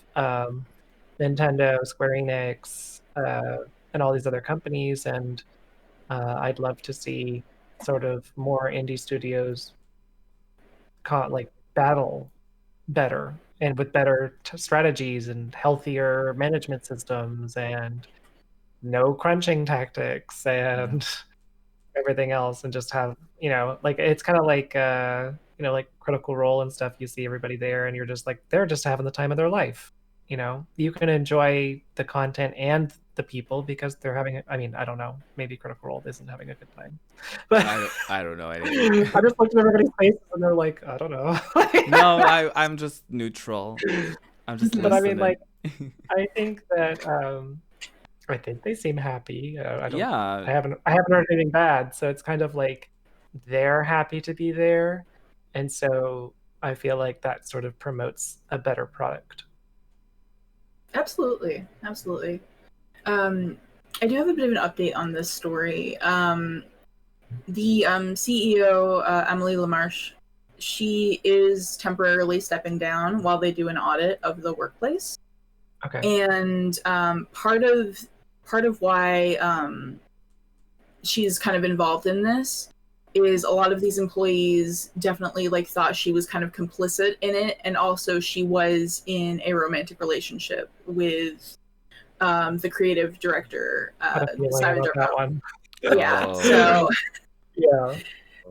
Nintendo, Square Enix, and all these other companies. And I'd love to see sort of more indie studios battle better and with better strategies and healthier management systems and no crunching tactics and everything else, and just have, like, it's kind of like like Critical Role and stuff. You see everybody there and you're just like, they're just having the time of their life. You can enjoy the content and the people because they're having I mean, I don't know, maybe Critical Role isn't having a good time, but I don't know anything. I just looked at everybody's faces and they're like, I don't know. No, I'm just neutral. I'm just But I mean, listening. like, I think that I think they seem happy. I Yeah. haven't heard anything bad, so it's kind of like they're happy to be there, and so I feel like that sort of promotes a better product. Absolutely. I do have a bit of an update on this story. The CEO, Emily LaMarche, she is temporarily stepping down while they do an audit of the workplace. Okay. And part of why she's kind of involved in this is a lot of these employees definitely like thought she was kind of complicit in it, and also she was in a romantic relationship with the creative director, Scavenger one. Yeah. Oh.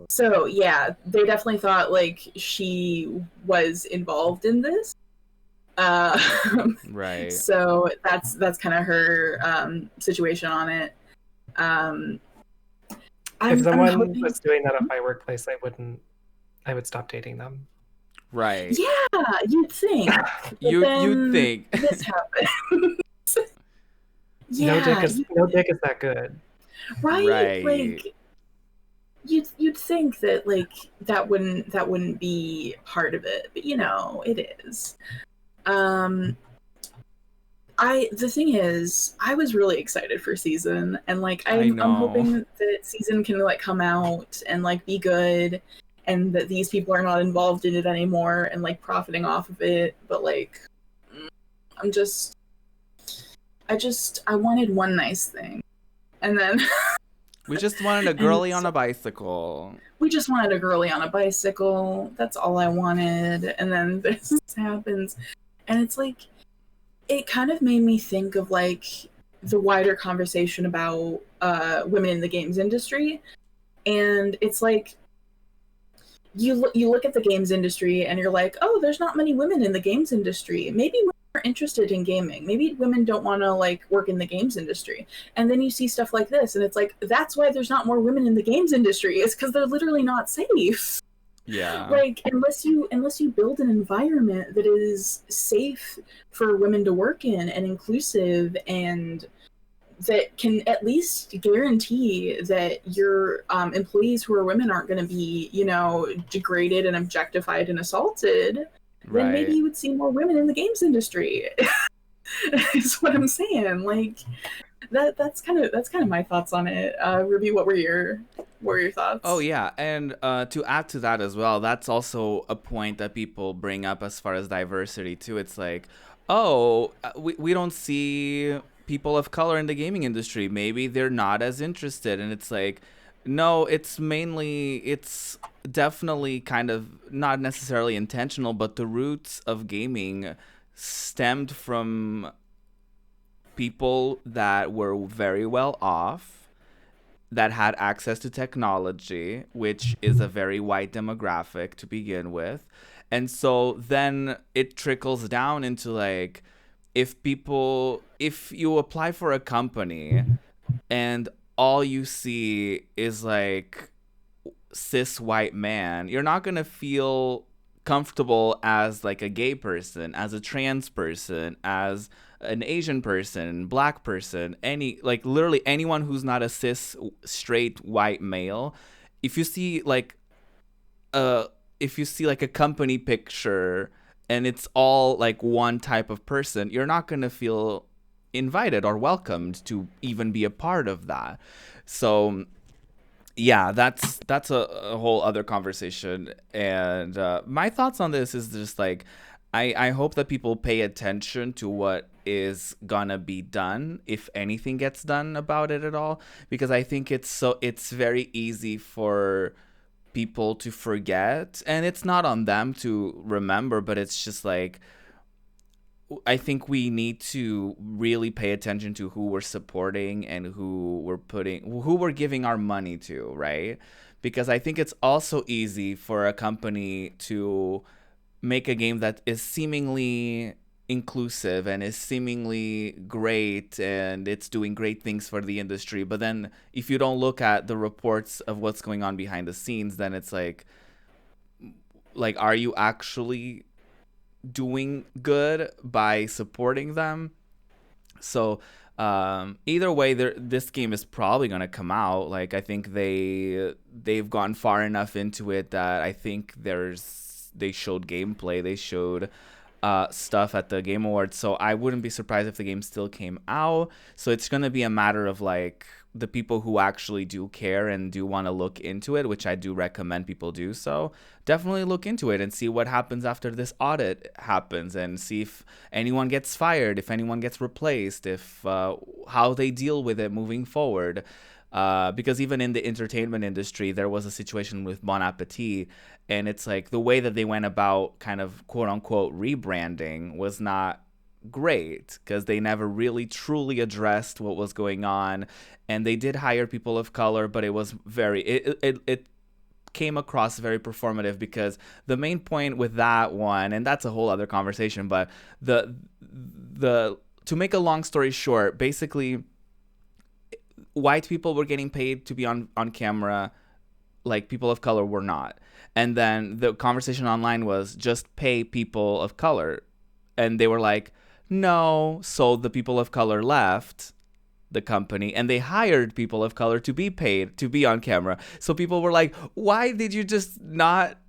So yeah, they definitely thought like she was involved in this. Right. So that's kind of her situation on it. If someone was doing that at my workplace, I would stop dating them. Right. Yeah, you'd think. You'd think. This happens. No dick is that good. Right. Like you'd think that like that wouldn't be part of it, but it is. The thing is, I was really excited for season, and like I'm hoping that season can like come out and like be good, and that these people are not involved in it anymore and like profiting off of it. But like, I wanted one nice thing, and then we just wanted a girly on a bicycle. We just wanted a girly on a bicycle. That's all I wanted, and then this happens, and it's like. It kind of made me think of like the wider conversation about women in the games industry, and it's like you look at the games industry and you're like, oh, there's not many women in the games industry. Maybe women are interested in gaming. Maybe women don't want to like work in the games industry. And then you see stuff like this, and it's like that's why there's not more women in the games industry. Is because they're literally not safe. Yeah. Like unless you build an environment that is safe for women to work in and inclusive, and that can at least guarantee that your employees who are women aren't going to be, degraded and objectified and assaulted, then maybe you would see more women in the games industry. Is what I'm saying. Like that's kind of my thoughts on it. Ruby, what were your thoughts? Oh yeah, and to add to that as well, that's also a point that people bring up as far as diversity too. It's like, we don't see people of color in the gaming industry. Maybe they're not as interested, and it's like, no, it's definitely kind of not necessarily intentional, but the roots of gaming stemmed from people that were very well off, that had access to technology, which is a very white demographic to begin with. And so then it trickles down into like, if you apply for a company and all you see is like cis white man, you're not going to feel comfortable as like a gay person, as a trans person, as an Asian person, black person, literally anyone who's not a cis straight white male. If you see like a company picture and it's all like one type of person, you're not going to feel invited or welcomed to even be a part of that. So yeah, that's a whole other conversation. And my thoughts on this is just like, I hope that people pay attention to what is gonna be done, if anything gets done about it at all, because I think it's very easy for people to forget, and it's not on them to remember, but it's just like, I think we need to really pay attention to who we're supporting and who we're giving our money to, right? Because I think it's also easy for a company to make a game that is seemingly inclusive and is seemingly great and it's doing great things for the industry, but then if you don't look at the reports of what's going on behind the scenes, then it's like are you actually doing good by supporting them? So either way, this game is probably going to come out. Like, I think they've gone far enough into it that I think they showed gameplay, they showed stuff at the Game Awards, so I wouldn't be surprised if the game still came out. So it's going to be a matter of like the people who actually do care and do want to look into it, which I do recommend people do. So definitely look into it and see what happens after this audit happens, and see if anyone gets fired, if anyone gets replaced, if how they deal with it moving forward. Because even in the entertainment industry, there was a situation with Bon Appetit, and it's like the way that they went about kind of quote unquote rebranding was not great, because they never really truly addressed what was going on. And they did hire people of color, but it was it came across very performative, because the main point with that one, and that's a whole other conversation, but the to make a long story short, basically white people were getting paid to be on camera, like people of color were not. And then the conversation online was just pay people of color, and they were like, no. So the people of color left the company and they hired people of color to be paid to be on camera. So people were like, why did you just not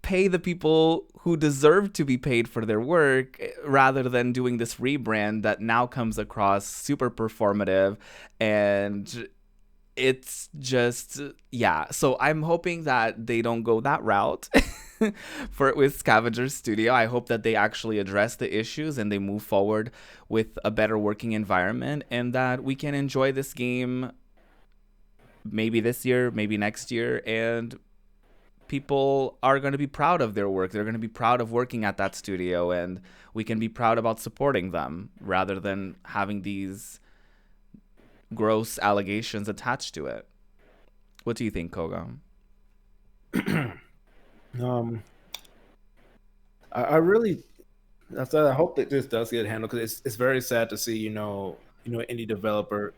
pay the people who deserve to be paid for their work, rather than doing this rebrand that now comes across super performative? And it's just, yeah. So I'm hoping that they don't go that route with Scavengers Studio. I hope that they actually address the issues and they move forward with a better working environment, and that we can enjoy this game maybe this year, maybe next year, and people are going to be proud of their work. They're going to be proud of working at that studio, and we can be proud about supporting them rather than having these gross allegations attached to it. What do you think, Koga? I really, I hope that this does get handled, because it's very sad to see, indie developer,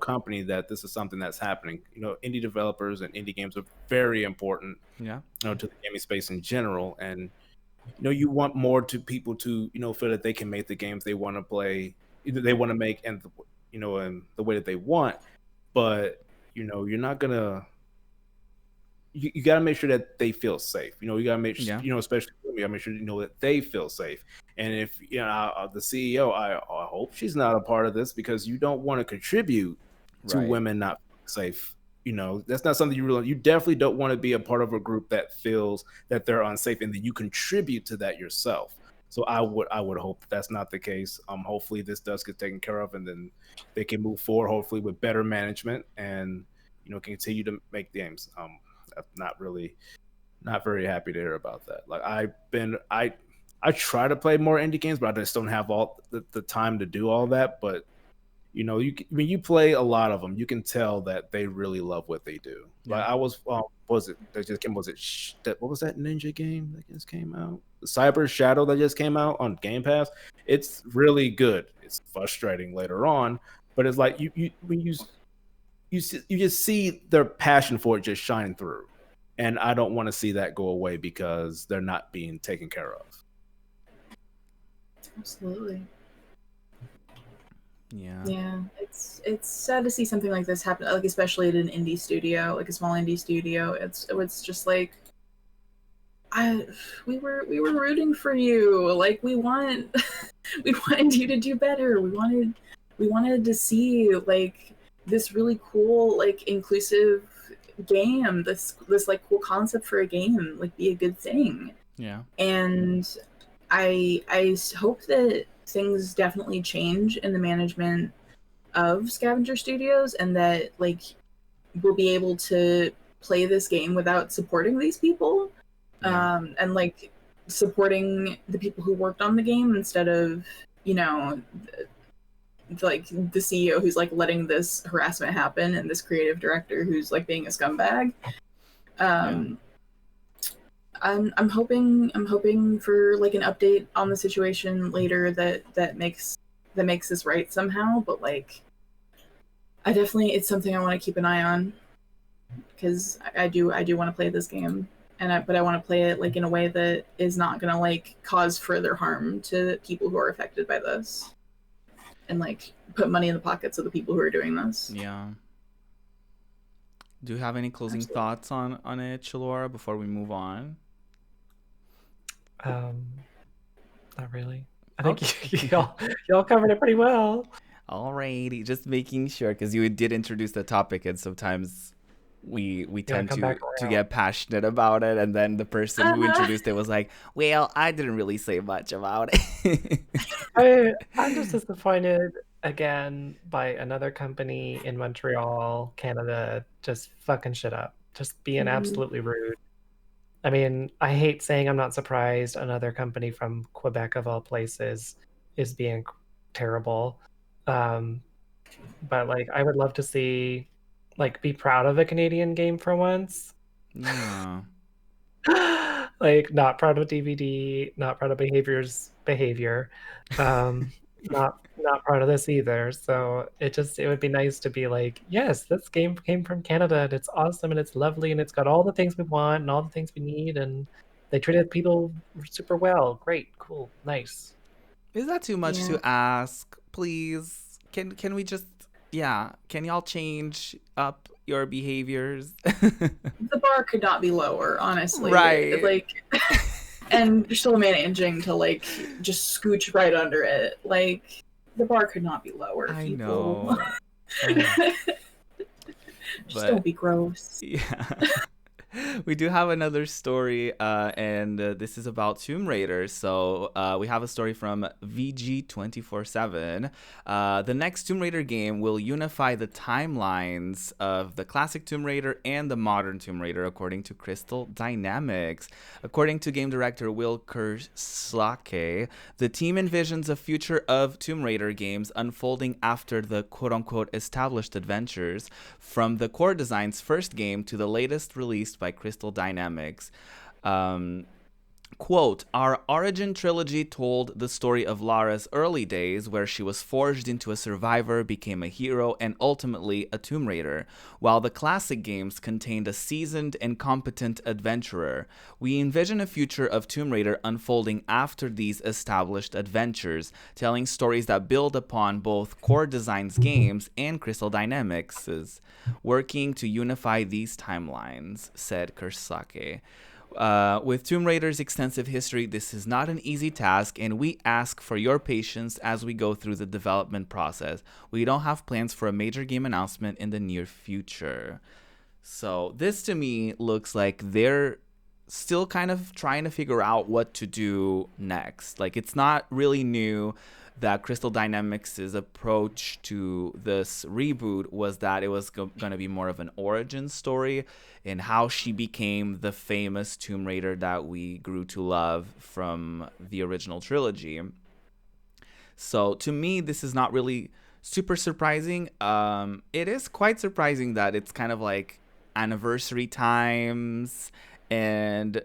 company, that this is something that's happening. Indie developers and indie games are very important, Yeah. to the gaming space in general. And, you want more to people to, feel that they can make the games they want to play, they want to make, and, in the way that they want. But, you're not going to, you got to make sure that they feel safe. You got to make sure, especially you got to make sure that they feel safe. And if the CEO, I hope she's not a part of this, because you don't want to contribute to women not feeling safe. That's not something you definitely don't want to be a part of a group that feels that they're unsafe, and that you contribute to that yourself. So I would hope that's not the case. Hopefully this does get taken care of, and then they can move forward, hopefully with better management, and continue to make games. I'm not very happy to hear about that. Like, I try to play more indie games, but I just don't have all the time to do all that. But when you play a lot of them, you can tell that they really love what they do. Yeah. Like, I was what was that ninja game that just came out? The Cyber Shadow that just came out on Game Pass. It's really good. It's frustrating later on, but it's like when you just see their passion for it just shine through. And I don't want to see that go away because they're not being taken care of. Absolutely. Yeah. It's sad to see something like this happen, like especially at an indie studio, like a small indie studio. It's just like, we were rooting for you. Like, we wanted you to do better. We wanted to see like this really cool, like, inclusive game, this like cool concept for a game, like, be a good thing. Yeah. And I hope that things definitely change in the management of Scavenger Studios, and that, like, we'll be able to play this game without supporting these people, and like supporting the people who worked on the game instead of, you know, like the CEO who's like letting this harassment happen and this creative director who's like being a scumbag. I'm hoping for like an update on the situation later that makes this right somehow. But like, it's something I want to keep an eye on, because I do want to play this game, but I want to play it like in a way that is not gonna like cause further harm to people who are affected by this, and like put money in the pockets of the people who are doing this. Yeah. Do you have any closing thoughts on it, Chalora, before we move on? Not really. I think y'all covered it pretty well. Alrighty, just making sure, because you did introduce the topic, and sometimes we tend to get passionate about it, and then the person who introduced it was like, well, I didn't really say much about it. I'm just disappointed again by another company in Montreal, Canada, just fucking shit up, just being absolutely rude. I mean, I hate saying I'm not surprised another company from Quebec of all places is being terrible. But like, I would love to see, like, be proud of a Canadian game for once. Yeah. Like, not proud of DVD, not proud of behavior. Not proud of this either. So it would be nice to be like, yes, this game came from Canada and it's awesome and it's lovely and it's got all the things we want and all the things we need, and they treated people super well. Great, cool, nice. Is that too much to ask? Please, can we just, can y'all change up your behaviors? The bar could not be lower, honestly. Right. Like, and you're still managing to like just scooch right under it. Like, the bar could not be lower. I people. know. Just don't be gross. Yeah. We do have another story, and this is about Tomb Raider. So we have a story from VG247. The next Tomb Raider game will unify the timelines of the classic Tomb Raider and the modern Tomb Raider, according to Crystal Dynamics. According to game director Will Kerslake, the team envisions a future of Tomb Raider games unfolding after the quote-unquote established adventures from the core design's first game to the latest released by Crystal Dynamics. Quote, our origin trilogy told the story of Lara's early days, where she was forged into a survivor, became a hero, and ultimately a Tomb Raider. While the classic games contained a seasoned and competent adventurer, we envision a future of Tomb Raider unfolding after these established adventures, telling stories that build upon both Core Design's games and Crystal Dynamics' working to unify these timelines, said Kursake. With Tomb Raider's extensive history, this is not an easy task, and we ask for your patience as we go through the development process. We don't have plans for a major game announcement in the near future. So this to me looks like they're still kind of trying to figure out what to do next. Like, it's not really new that Crystal Dynamics' approach to this reboot was that it was going to be more of an origin story in how she became the famous Tomb Raider that we grew to love from the original trilogy. So to me, this is not really super surprising. It is quite surprising that it's kind of like anniversary times, and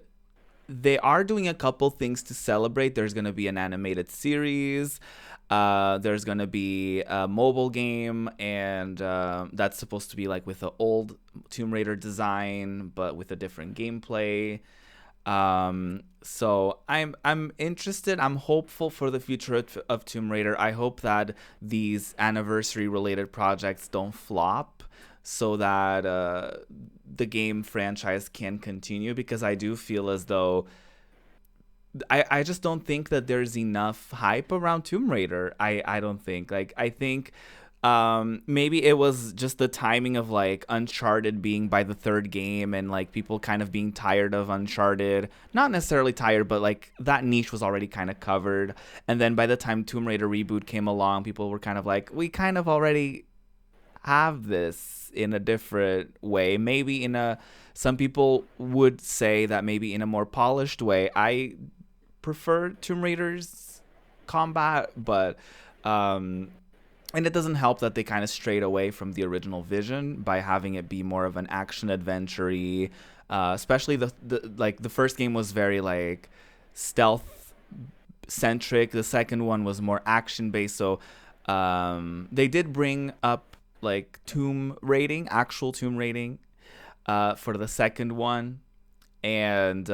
they are doing a couple things to celebrate. There's going to be an animated series. There's going to be a mobile game, and that's supposed to be like with the old Tomb Raider design, but with a different gameplay. So I'm interested. I'm hopeful for the future of Tomb Raider. I hope that these anniversary-related projects don't flop, so that the game franchise can continue, because I do feel as though I just don't think that there's enough hype around Tomb Raider. I don't think. Like, I think maybe it was just the timing of like Uncharted being by the third game, and like people kind of being tired of Uncharted. Not necessarily tired, but like that niche was already kind of covered. And then by the time Tomb Raider reboot came along, people were kind of like, we kind of already have this in a different way. Maybe some people would say that maybe in a more polished way. I prefer Tomb Raider's combat, but and it doesn't help that they kind of strayed away from the original vision by having it be more of an action adventure-y. Especially the first game was very like stealth centric. The second one was more action based. So they did bring up like actual tomb raiding for the second one, and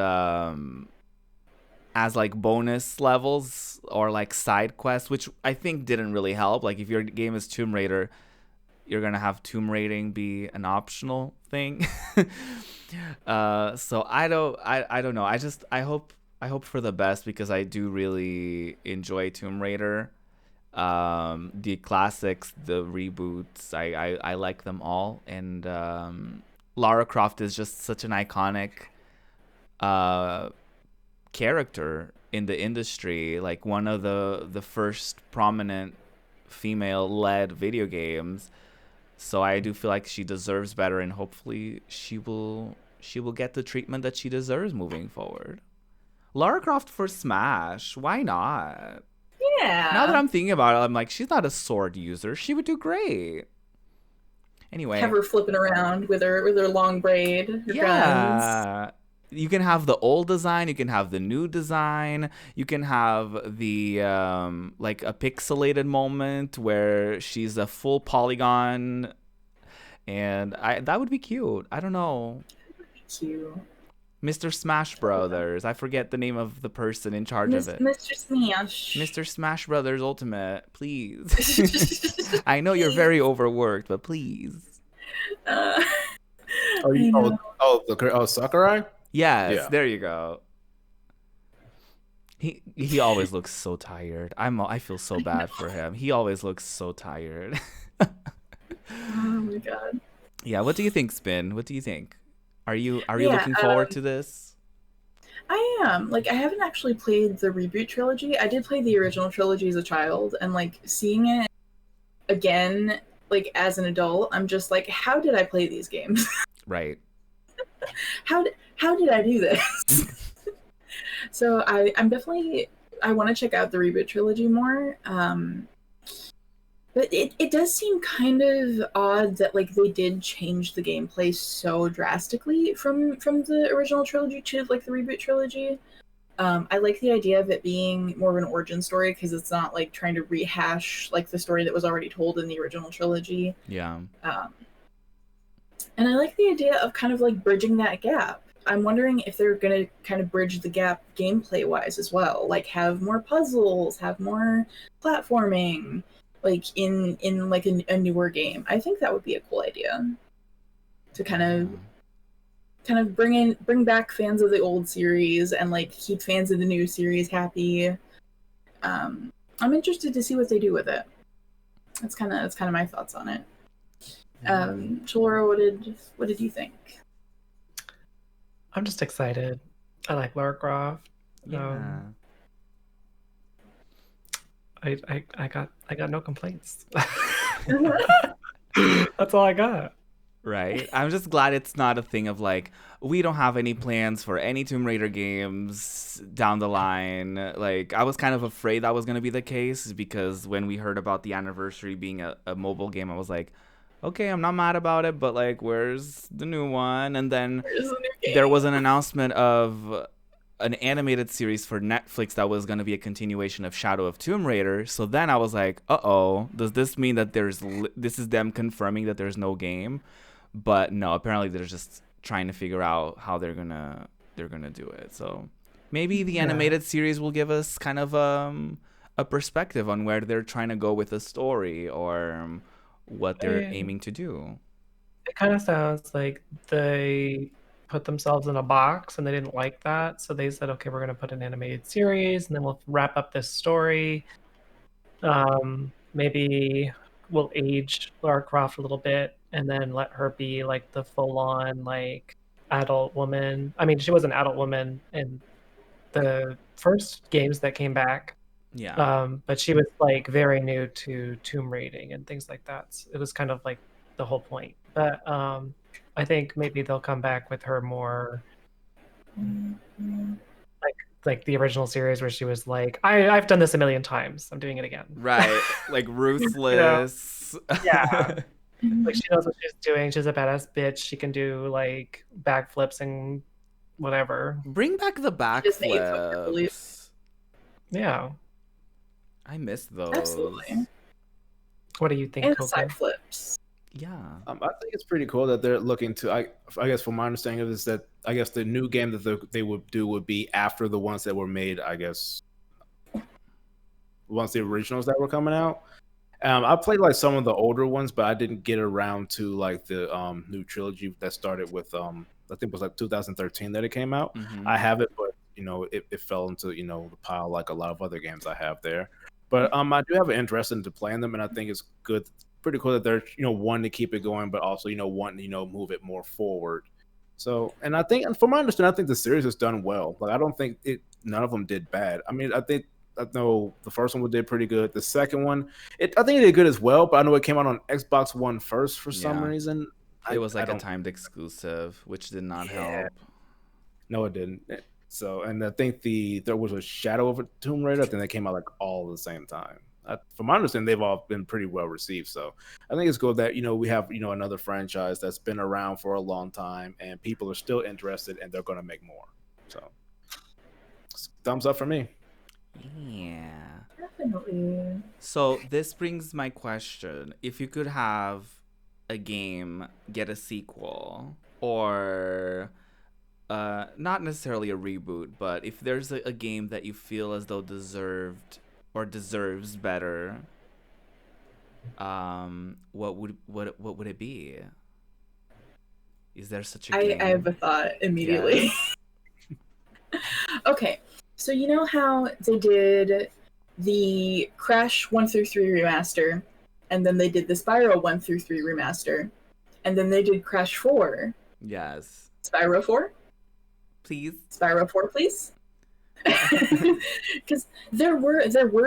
as like bonus levels or like side quests, which I think didn't really help. Like if your game is Tomb Raider, you're gonna have tomb raiding be an optional thing. So I don't know. I hope for the best, because I do really enjoy Tomb Raider. The classics, the reboots, I like them all, and Lara Croft is just such an iconic character in the industry, like one of the first prominent female-led video games. So I do feel like she deserves better, and hopefully she will get the treatment that she deserves moving forward. Lara Croft for Smash, why not? Yeah. Now that I'm thinking about it, I'm like, she's not a sword user. She would do great. Anyway, have her flipping around with her long braid, her guns. You can have the old design, you can have the new design, you can have the like a pixelated moment where she's a full polygon, and that would be cute. I don't know. Cute. Mr. Smash Brothers. I forget the name of the person in charge of it. Mr. Smash. Mr. Smash Brothers Ultimate, please. I know you're very overworked, but please. Sakurai? Yes, Yeah. There you go. He always looks so tired. I feel so bad for him. He always looks so tired. Oh my god. Yeah, what do you think, Spin? What do you think? Are you looking forward to this? I am. Like, I haven't actually played the reboot trilogy. I did play the original trilogy as a child, and like seeing it again, like as an adult, I'm just like, how did I play these games? Right. How did I do this? So I want to check out the reboot trilogy more. But it does seem kind of odd that like they did change the gameplay so drastically from the original trilogy to like the reboot trilogy. I like the idea of it being more of an origin story, because it's not like trying to rehash like the story that was already told in the original trilogy. Yeah. And I like the idea of kind of like bridging that gap. I'm wondering if they're going to kind of bridge the gap gameplay wise as well, like have more puzzles, have more platforming, like in like a newer game. I think that would be a cool idea to kind of bring back fans of the old series and like keep fans of the new series happy. I'm interested to see what they do with it. That's kind of my thoughts on it. Chalora, what did you think? I'm just excited. I like Lara Croft. Yeah. I got no complaints. That's all I got. Right. I'm just glad it's not a thing of like, we don't have any plans for any Tomb Raider games down the line. Like, I was kind of afraid that was going to be the case, because when we heard about the anniversary being a mobile game, I was like, okay, I'm not mad about it, but like, where's the new one? And then there was an announcement of an animated series for Netflix that was going to be a continuation of Shadow of Tomb Raider. So then I was like, uh-oh, does this mean that this is them confirming that there's no game? But no, apparently they're just trying to figure out how they're gonna do it. So maybe the animated series will give us kind of a perspective on where they're trying to go with the story, or what they're aiming to do. It kind of sounds like they put themselves in a box and they didn't like that, so they said, okay, we're going to put an animated series and then we'll wrap up this story. Maybe we'll age Lara Croft a little bit and then let her be like the full-on like adult woman. I mean, she was an adult woman in the first games that came back. Yeah. But she was like very new to tomb raiding and things like that. So it was kind of like the whole point. But I think maybe they'll come back with her more like the original series where she was like, I've done this a million times. I'm doing it again. Right. Like ruthless. Yeah. Like she knows what she's doing. She's a badass bitch. She can do like backflips and whatever. Bring back the Just names what you believe. backflips. Yeah. I miss those. Absolutely. What do you think, And Coco? side flips. Yeah. I think it's pretty cool that they're looking to. I guess from my understanding of it is that I guess the new game that they would do would be after the ones that were made. I guess once the originals that were coming out. I played like some of the older ones, but I didn't get around to like the new trilogy that started with I think it was like 2013 that it came out. Mhm. I have it, but it fell into the pile like a lot of other games I have there. But I do have an interest into playing them, and I think it's good, pretty cool that they're wanting to keep it going, but also wanting to move it more forward. So, and I think, and from my understanding, I think the series has done well. Like I don't think none of them did bad. I mean, I know the first one did pretty good. The second one, I think it did good as well. But I know it came out on Xbox One first for some reason. It was like a timed exclusive, which did not help. No, it didn't. So, and I think there was a Shadow of a Tomb Raider. I think they came out like all at the same time. From my understanding, they've all been pretty well received. So, I think it's good that we have another franchise that's been around for a long time, and people are still interested, and they're going to make more. So, thumbs up for me. Yeah. Definitely. So this brings my question. If you could have a game get a sequel, or not necessarily a reboot, but if there's a game that you feel as though deserved or deserves better, what would it be? Is there such a game? I have a thought immediately. Yes. Okay, so you know how they did the Crash 1 through 3 remaster, and then they did the Spyro 1 through 3 remaster, and then they did Crash 4. Yes. Spyro 4? Please. Spyro 4, please? Because there were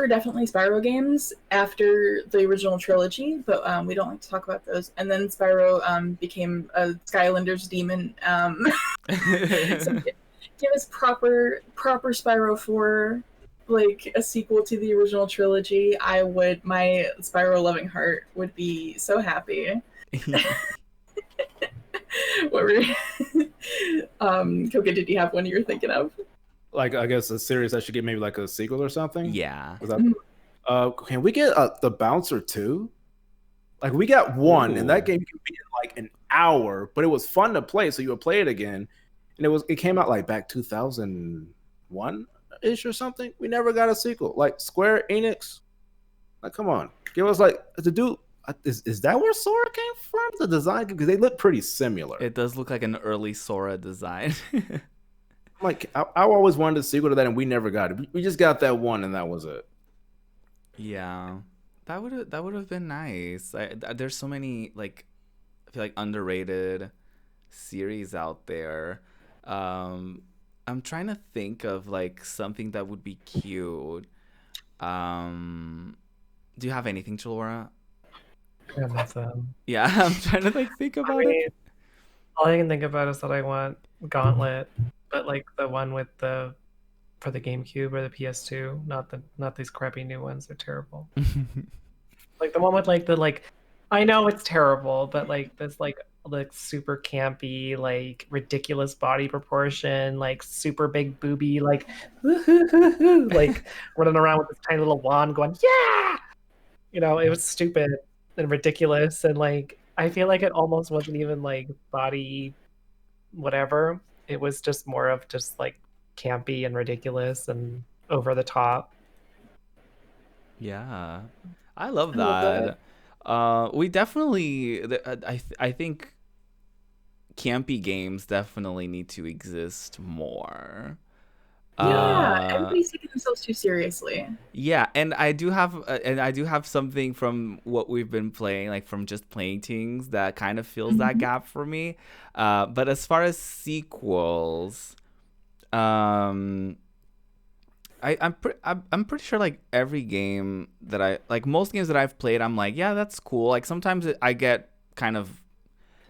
definitely Spyro games after the original trilogy, but we don't like to talk about those. And then Spyro became a Skylanders demon. So give us proper Spyro 4, like a sequel to the original trilogy. My Spyro loving heart would be so happy. What were Koka, did you have one you were thinking of? Like, I guess a series that should get maybe like a sequel or something. Yeah. Can we get the Bouncer 2? Like, we got one, and that game can be in like an hour, but it was fun to play, so you would play it again. And it came out like back 2001-ish or something. We never got a sequel. Like Square Enix, like come on, give us like the dude. Is that where Sora came from? The design, because they look pretty similar. It does look like an early Sora design. Like I always wanted a sequel to that, and we never got it. We just got that one, and that was it. Yeah, that would have been nice. There's so many like I feel like underrated series out there. I'm trying to think of like something that would be cute. Do you have anything, Chilora? Yeah, I'm trying to like think about it. All I can think about is that I want Gauntlet, but like the one for the GameCube or the PS2, not these crappy new ones. They're terrible. Like the one with I know it's terrible, but like this like super campy, like ridiculous body proportion, like super big booby, like like running around with this tiny little wand going, yeah! It was stupid and ridiculous, and like I feel like it almost wasn't even like body whatever. It was just more of just like campy and ridiculous and over the top. Yeah, I love that. We definitely, I think campy games definitely need to exist more. Yeah, everybody's taking themselves too seriously. Yeah, and I do have something from what we've been playing, like from Just Playing Tingz, that kind of fills that gap for me. But as far as sequels, I'm pretty sure like every game that most games that I've played, I'm like, yeah, that's cool. Like sometimes I get kind of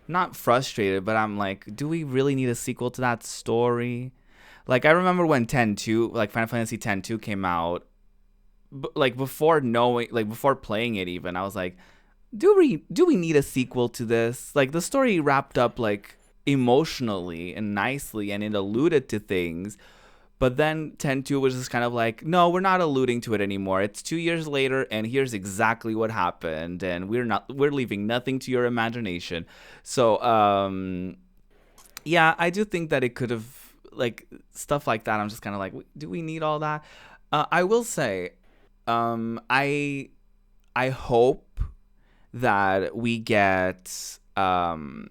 not frustrated, but I'm like, do we really need a sequel to that story? Like, I remember when Final Fantasy X-2 came out, like before playing it even, I was like, do we need a sequel to this? Like, the story wrapped up like emotionally and nicely, and it alluded to things. But then 10-2 was just kind of like, no, we're not alluding to it anymore. It's 2 years later, and here's exactly what happened, and we're leaving nothing to your imagination. So, yeah, I do think that it could have, like, stuff like that. I'm just kind of like, do we need all that? I will say, I hope that we get, and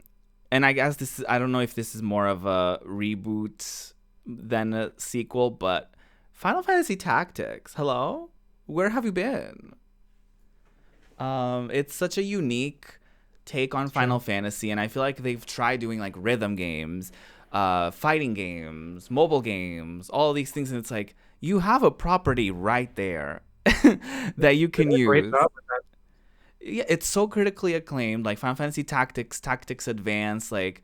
I guess I don't know if this is more of a reboot than a sequel, but Final Fantasy Tactics, hello? Where have you been? It's such a unique take on Final Fantasy, and I feel like they've tried doing like rhythm games, fighting games, mobile games, all these things, and it's like, you have a property right there that you can use. Great job with that. Yeah, it's so critically acclaimed, like Final Fantasy Tactics Advance, like,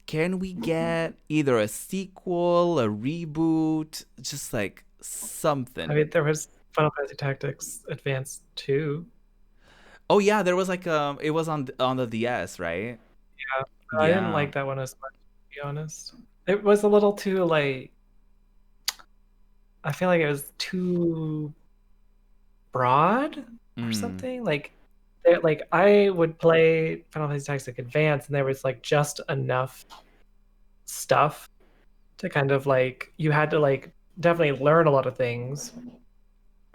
can we get either a sequel, a reboot, just like something? I mean, there was Final Fantasy Tactics Advance 2. Oh yeah, there was like it was on the DS, right? Yeah, I didn't like that one as much, to be honest. It was a little too like, I feel like it was too broad or something. Like I would play Final Fantasy Tactics Advance, and there was like just enough stuff to kind of like, you had to like definitely learn a lot of things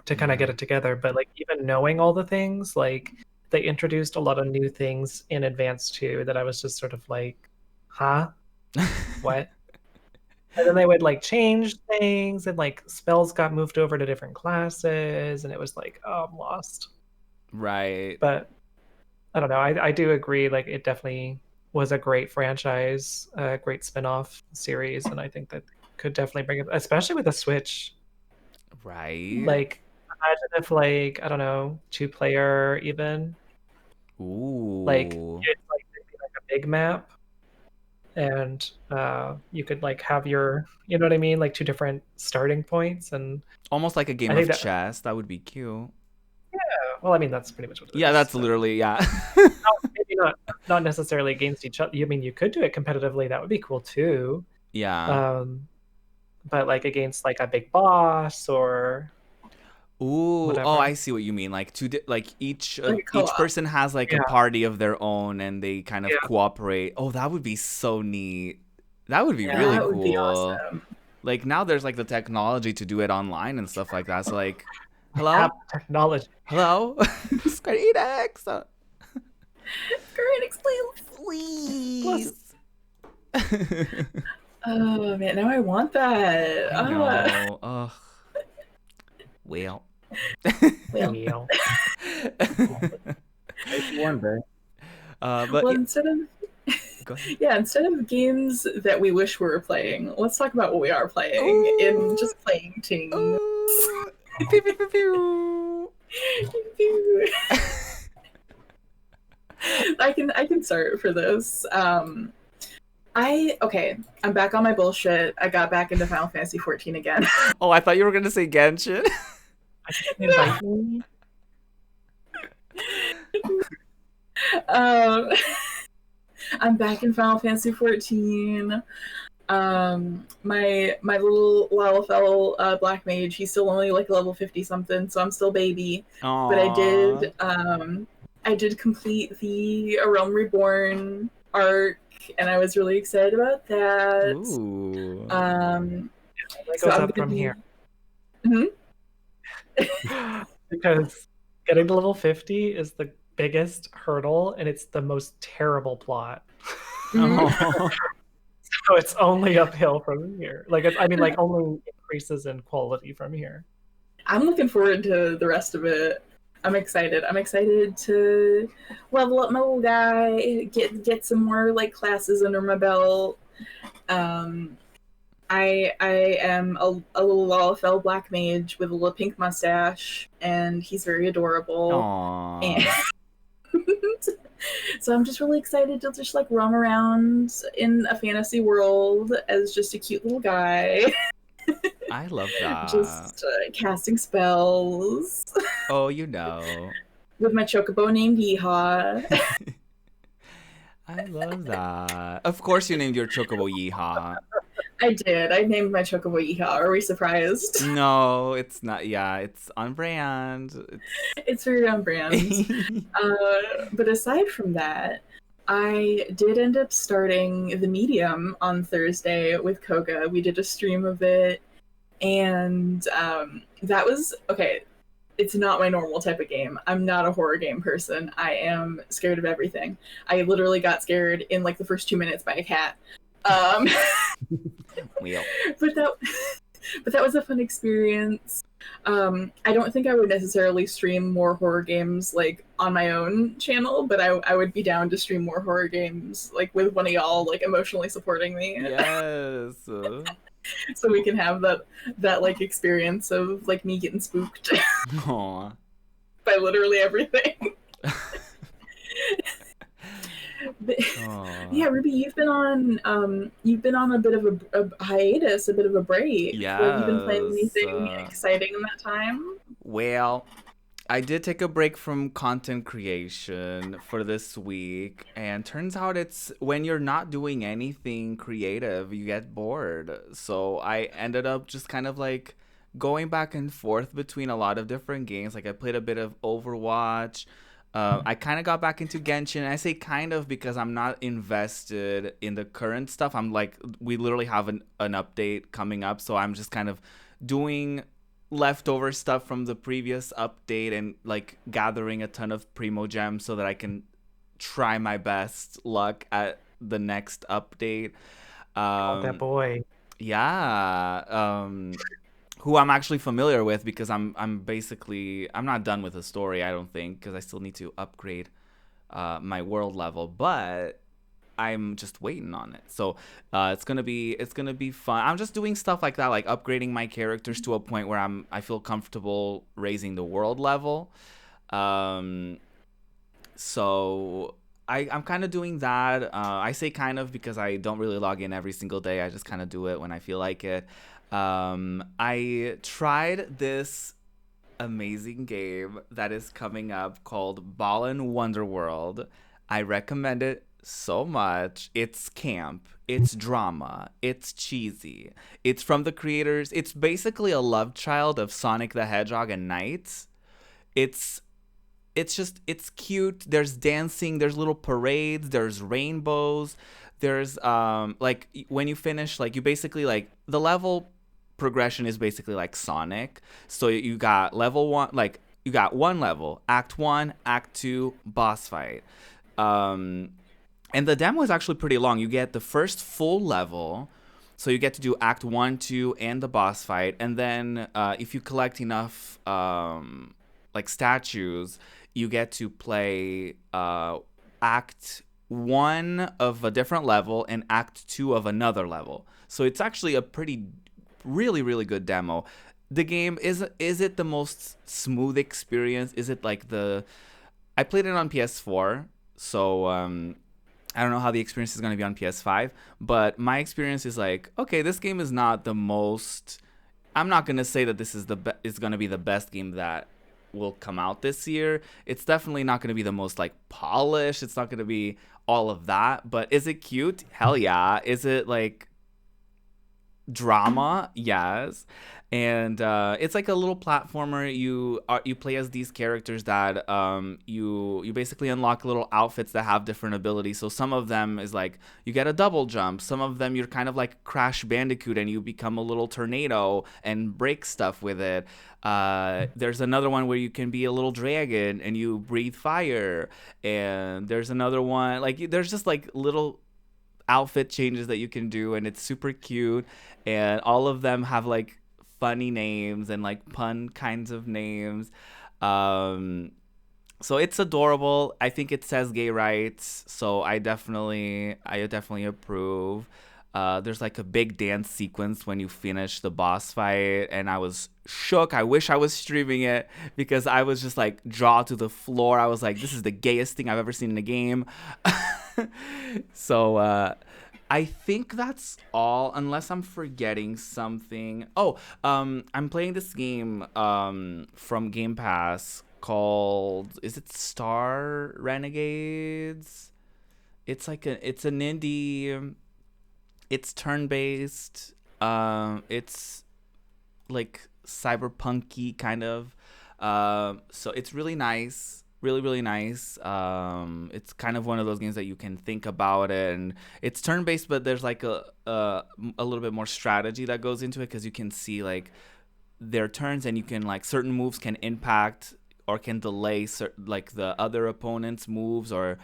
to kind of get it together. But like, even knowing all the things, like, they introduced a lot of new things in Advance 2 that I was just sort of like, huh? What? And then they would like change things, and like spells got moved over to different classes, and it was like, oh, I'm lost. Right. But I don't know. I do agree. Like, it definitely was a great franchise, a great spin-off series, and I think that could definitely bring it, especially with the Switch. Right. Like, imagine if, like, I don't know, 2-player even. Ooh. Like, it's like maybe like a big map, and you could like have your, you know what I mean, like 2 different starting points, and almost like a game of chess. That would be cute. Yeah, well, I mean, that's pretty much what it is. Yeah, that's literally, yeah. Maybe not necessarily against each other. I mean, you could do it competitively. That would be cool too. Yeah. But like against like a big boss or. Ooh, whatever. Oh, I see what you mean. Like each person has like a party of their own, and they kind of cooperate. Oh, that would be so neat. That would be really cool. Would be awesome. Like, now there's like the technology to do it online and stuff like that. So like, hello? Technology. Hello? Square Enix. Square Enix, please. Oh man, now I want that. I know. Ugh. Well. One day. But instead of games that we wish we were playing, let's talk about what we are playing in Just Playing Tingz. I can start for this. I'm back on my bullshit. I got back into Final Fantasy 14 again. Oh, I thought you were gonna say Genshin. I'm back in Final Fantasy 14. My little Lalafell black mage, he's still only like level 50 something, so I'm still baby. Aww. But I did complete the A Realm Reborn arc, and I was really excited about that. Ooh. So I'm up from here. Because getting to level 50 is the biggest hurdle, and it's the most terrible plot. Oh. So it's only uphill from here. Like, only increases in quality from here. I'm looking forward to the rest of it. I'm excited. I'm excited to level up my little guy, get some more like classes under my belt. I am a little Lalafell black mage with a little pink mustache, and he's very adorable. Aww. So I'm just really excited to just like roam around in a fantasy world as just a cute little guy, I love that. just casting spells Oh, you know. with my chocobo named Yeehaw. I love that. Of course you named your chocobo Yeehaw. I did. I named my chocobo Yeehaw. Are we surprised? No, it's not. Yeah, it's on brand. It's very on brand. But aside from that, I did end up starting the Medium on Thursday with Koga. We did a stream of it, and that was okay. It's not my normal type of game. I'm not a horror game person. I am scared of everything. I literally got scared in like the first 2 minutes by a cat. Um, Wheel. but that was a fun experience. I don't think I would necessarily stream more horror games like on my own channel, but I would be down to stream more horror games like with one of y'all like emotionally supporting me. Yes. So we can have that like experience of like me getting spooked Aw. by literally everything. But, yeah, Ruby, you've been on a bit of a hiatus, a bit of a break. Have you been playing anything exciting in that time? Well, I did take a break from content creation for this week, and turns out it's when you're not doing anything creative, you get bored. So I ended up just kind of like going back and forth between a lot of different games. Like I played a bit of Overwatch. I kind of got back into Genshin. I say kind of because I'm not invested in the current stuff. I'm like, we literally have an update coming up, so I'm just kind of doing leftover stuff from the previous update and like gathering a ton of Primo Gems so that I can try my best luck at the next update. That boy. Yeah. Who I'm actually familiar with because I'm not done with the story, I don't think, because I still need to upgrade my world level, but I'm just waiting on it. So it's gonna be fun. I'm just doing stuff like that, like upgrading my characters to a point where I feel comfortable raising the world level. So I'm kind of doing that. I say kind of because I don't really log in every single day. I just kind of do it when I feel like it. I tried this amazing game that is coming up called Ballin' Wonderworld. I recommend it so much. It's camp, it's drama, it's cheesy. It's from the creators. It's basically a love child of Sonic the Hedgehog and Knights. It's cute. There's dancing, there's little parades, there's rainbows. There's like when you finish, like you basically like the level progression is basically like Sonic. So you got level 1, like you got one level, act 1, act 2, boss fight. And the demo is actually pretty long. You get the first full level, so you get to do act 1, 2, and the boss fight. And then if you collect enough like statues, you get to play act 1 of a different level and act 2 of another level. So it's actually a really, really good demo. The game is it the most smooth experience? Is it like I played it on PS4, so I don't know how the experience is going to be on PS5, but my experience is like, okay, this game is not the most, I'm not going to say that this is is going to be the best game that will come out this year. It's definitely not going to be the most like polished. It's not going to be all of that, but is it cute? Hell yeah. Is it like drama? Yes. And it's like a little platformer. You play as these characters that you basically unlock little outfits that have different abilities. So some of them is like you get a double jump. Some of them you're kind of like Crash Bandicoot and you become a little tornado and break stuff with it. There's another one where you can be a little dragon and you breathe fire. And there's another one like there's just like little outfit changes that you can do, and it's super cute. And all of them have like funny names and like pun kinds of names. So it's adorable. I think it says gay rights, so I definitely approve. There's like a big dance sequence when you finish the boss fight, and I was shook. I wish I was streaming it because I was just like jaw to the floor. I was like, this is the gayest thing I've ever seen in a game. So I think that's all, unless I'm forgetting something. Oh, I'm playing this game from Game Pass called, is it Star Renegades? It's like it's an indie. It's turn-based. It's like cyberpunky kind of. So it's really nice, really nice. It's kind of one of those games that you can think about it, and it's turn-based, but there's like a little bit more strategy that goes into it because you can see like their turns, and you can like certain moves can impact or can delay like the other opponent's moves, or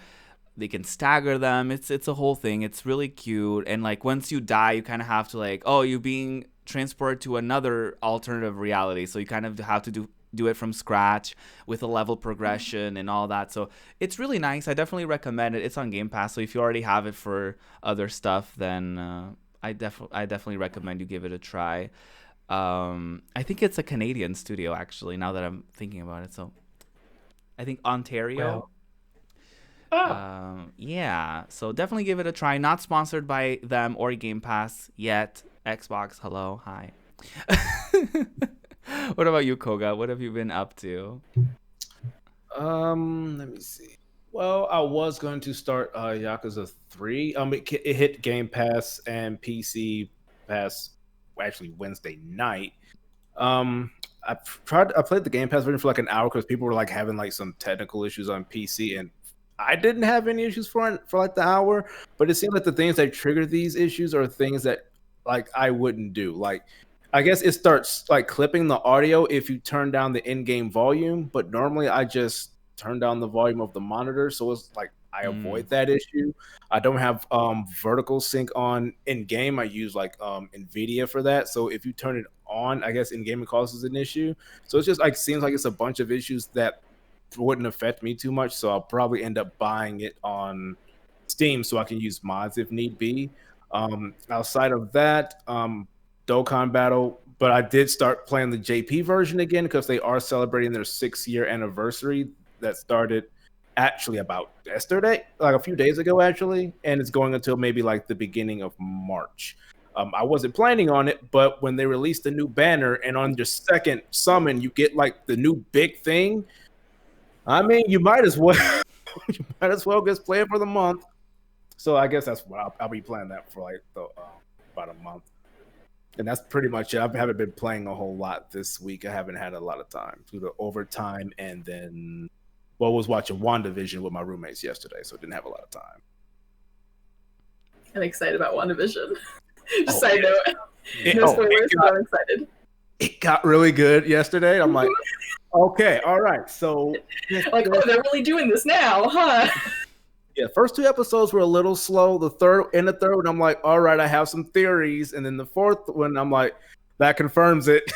they can stagger them. It's a whole thing. It's really cute. And like once you die, you kind of have to like, oh, you're being transported to another alternative reality. So you kind of have to do it from scratch with a level progression and all that. So it's really nice. I definitely recommend it. It's on Game Pass. So if you already have it for other stuff, then I definitely recommend you give it a try. I think it's a Canadian studio actually, now that I'm thinking about it. So I think Ontario. Wow. Oh. Yeah, so definitely give it a try. Not sponsored by them or Game Pass yet. Xbox, hello, hi. What about you, Koga? What have you been up to? Let me see. Well, I was going to start Yakuza 3. It hit Game Pass and PC Pass actually Wednesday night. I played the Game Pass version for like an hour because people were like having like some technical issues on PC, and I didn't have any issues for like the hour, but it seemed like the things that trigger these issues are things that like I wouldn't do. Like, I guess it starts like clipping the audio if you turn down the in-game volume, but normally I just turn down the volume of the monitor, so it's like I avoid that issue. I don't have vertical sync on in-game. I use like NVIDIA for that. So if you turn it on, I guess in-game it causes an issue. So it's just like seems like it's a bunch of issues that wouldn't affect me too much, so I'll probably end up buying it on Steam so I can use mods if need be. Outside of that, Dokkan Battle, but I did start playing the JP version again because they are celebrating their 6-year anniversary that started actually about yesterday, like a few days ago actually, and it's going until maybe like the beginning of March. I wasn't planning on it, but when they released the new banner and on your second summon you get like the new big thing, I mean, you might as well just play it for the month. So I guess that's what I'll be playing that for like about a month, and that's pretty much it. I haven't been playing a whole lot this week. I haven't had a lot of time through the overtime, and then was watching WandaVision with my roommates yesterday, so didn't have a lot of time. I'm excited about WandaVision. Just side note. No spoilers, but I'm excited. It got really good yesterday. I'm like, okay, all right. So like, oh, they're really doing this now, huh? Yeah, first 2 episodes were a little slow. The third one, I'm like, all right, I have some theories. And then the fourth one, I'm like, that confirms it.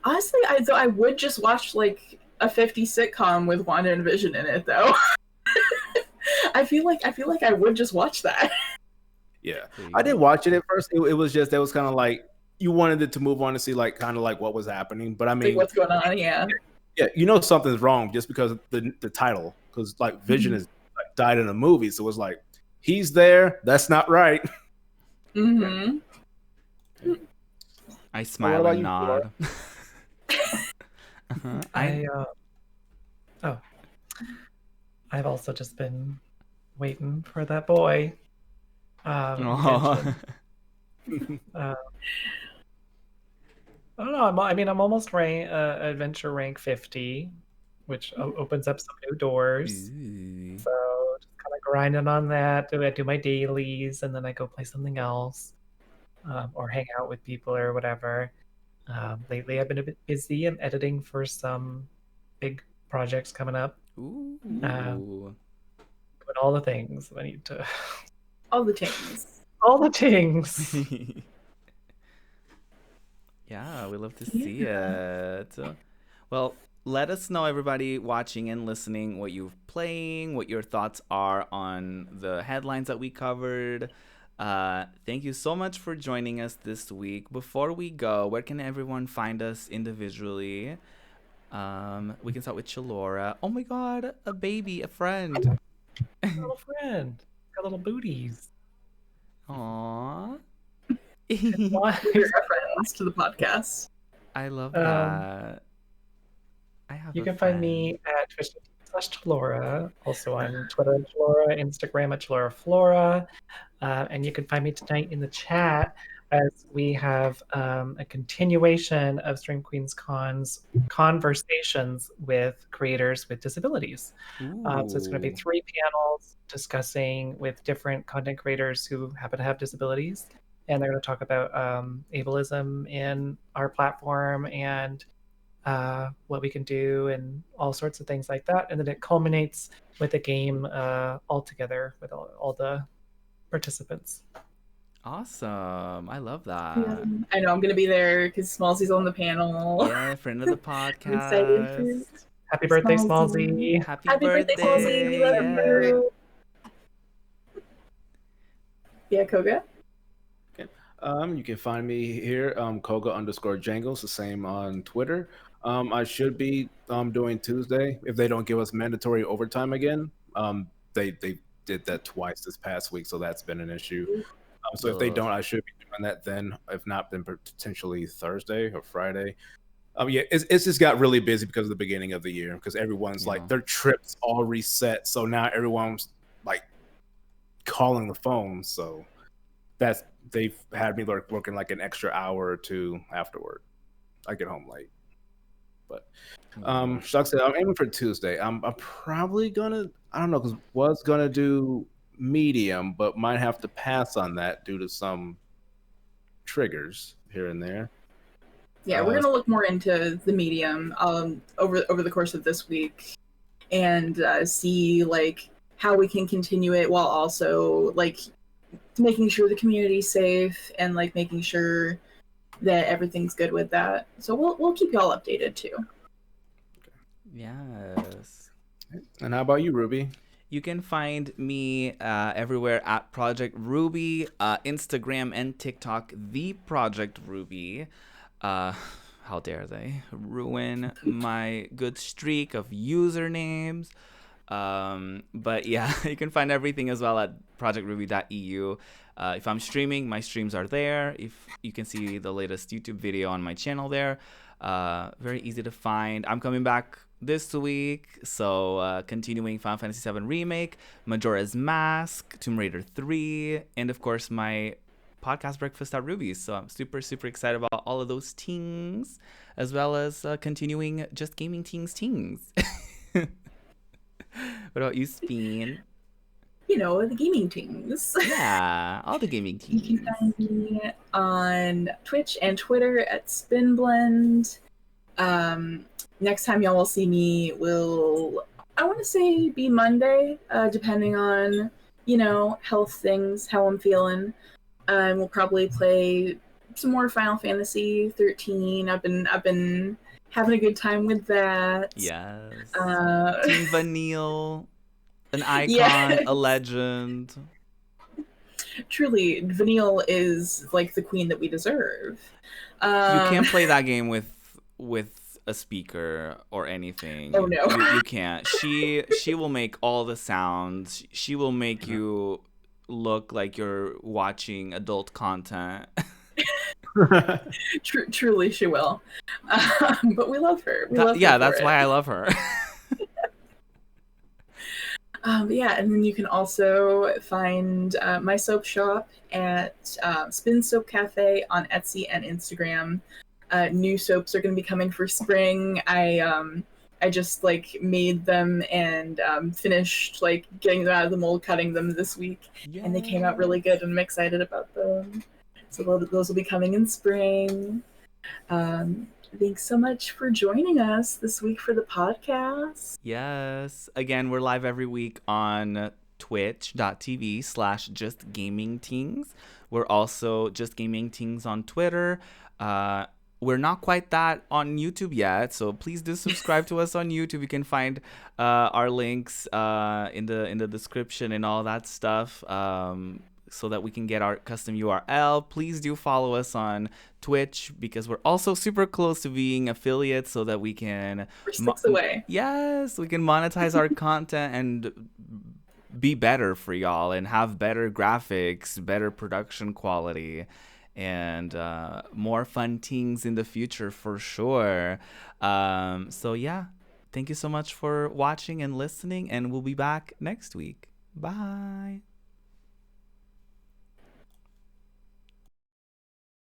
Honestly, I would just watch like a 50 sitcom with Wanda and Vision in it, though. I feel like I would just watch that. Yeah, I did watch it at first. It was kind of like you wanted it to move on to see like kind of like what was happening. But I mean, like what's going on? Yeah. Yeah, you know something's wrong just because of the title, because like Vision is like, died in a movie, so it's like he's there. That's not right. Mm-hmm. I smile and nod. I've also just been waiting for that boy. I don't know. I'm almost adventure rank 50, which opens up some new doors. Ooh. So just kind of grinding on that. I do my dailies, and then I go play something else, or hang out with people or whatever. Lately, I've been a bit busy and editing for some big projects coming up. Ooh. Doing all the things I need to. All the things. All the things. Yeah, we love to see it. Well, let us know, everybody watching and listening, what you're playing, what your thoughts are on the headlines that we covered. Thank you so much for joining us this week. Before we go, where can everyone find us individually? We can start with Chalora. Oh my god, a baby, a friend. A little friend. Got little booties. Aww. Why? Your reference to the podcast. I love that. You can find me at Twitch.tv/Chalora, also on Twitter at Chalora, Instagram at ChaloraFlora, and you can find me tonight in the chat as we have a continuation of Stream Queens Con's conversations with creators with disabilities. So it's going to be 3 panels discussing with different content creators who happen to have disabilities, and they're going to talk about ableism in our platform and what we can do and all sorts of things like that. And then it culminates with a game all together with all the participants. Awesome. I love that. Yeah. I know I'm going to be there because Smallsy's on the panel. Yeah, friend of the podcast. I'm excited for Happy birthday, Smallsy. Happy birthday, Smallsy. We love you. Yeah, Koga? You can find me here, Koga_Jangles, the same on Twitter. I should be doing Tuesday if they don't give us mandatory overtime again. They did that twice this past week, so that's been an issue. So if they don't, I should be doing that then. If not, then potentially Thursday or Friday. Yeah, it's just got really busy because of the beginning of the year, because everyone's like their trips all reset, so now everyone's like calling the phone. So they've had me working like an extra hour or two afterward. I get home late. But like I said, I'm aiming for Tuesday. I'm probably gonna, I don't know, because was gonna do medium, but might have to pass on that due to some triggers here and there. Yeah, we're gonna look more into the medium over the course of this week, and see like how we can continue it while also like making sure the community's safe and like making sure that everything's good with that. So we'll keep y'all updated too. Yes. And how about you, Ruby? You can find me everywhere at Project Ruby, Instagram and TikTok, the Project Ruby. How dare they ruin my good streak of usernames. But yeah, you can find everything as well at projectruby.eu. If I'm streaming, my streams are there. If you can see the latest YouTube video on my channel there. Very easy to find. I'm coming back this week, so continuing Final Fantasy VII Remake, Majora's Mask, Tomb Raider 3, and of course my podcast Breakfast at Ruby's. So I'm super excited about all of those things, as well as continuing Just Gaming Tingz. What about you, Speen? You know, the gaming Tingz. Yeah, all the gaming Tingz. You can find me on Twitch and Twitter at SpinBlend. Next time y'all will see me will, I want to say, be Monday, depending on, you know, health things, how I'm feeling. We'll probably play some more Final Fantasy 13. I've been having a good time with that. Yes. Team Vanille, an icon, Yes. a legend. Truly, Vanille is like the queen that we deserve. You can't play that game with a speaker or anything. Oh, no. You can't. She will make all the sounds. She will make you look like you're watching adult content. Truly, she will. But we love her. That's why I love her. Yeah, and then you can also find my soap shop at Spin Soap Cafe on Etsy and Instagram. New soaps are going to be coming for spring. I just like made them and finished like getting them out of the mold, cutting them this week, and they came out really good, and I'm excited about them. So those will be coming in spring. Thanks so much for joining us this week for the podcast. Yes. Again, we're live every week on twitch.tv/justgamingtingz. We're also Just Gaming Tingz on Twitter. we're not quite that on YouTube yet, so please do subscribe to us on YouTube. You can find our links in the description and all that stuff, so that we can get our custom URL. Please do follow us on Twitch, because we're also super close to being affiliates, so that we can We're 6 away. Yes, we can monetize our content and be better for y'all and have better graphics, better production quality, and more fun things in the future for sure. So yeah, thank you so much for watching and listening, and we'll be back next week. Bye.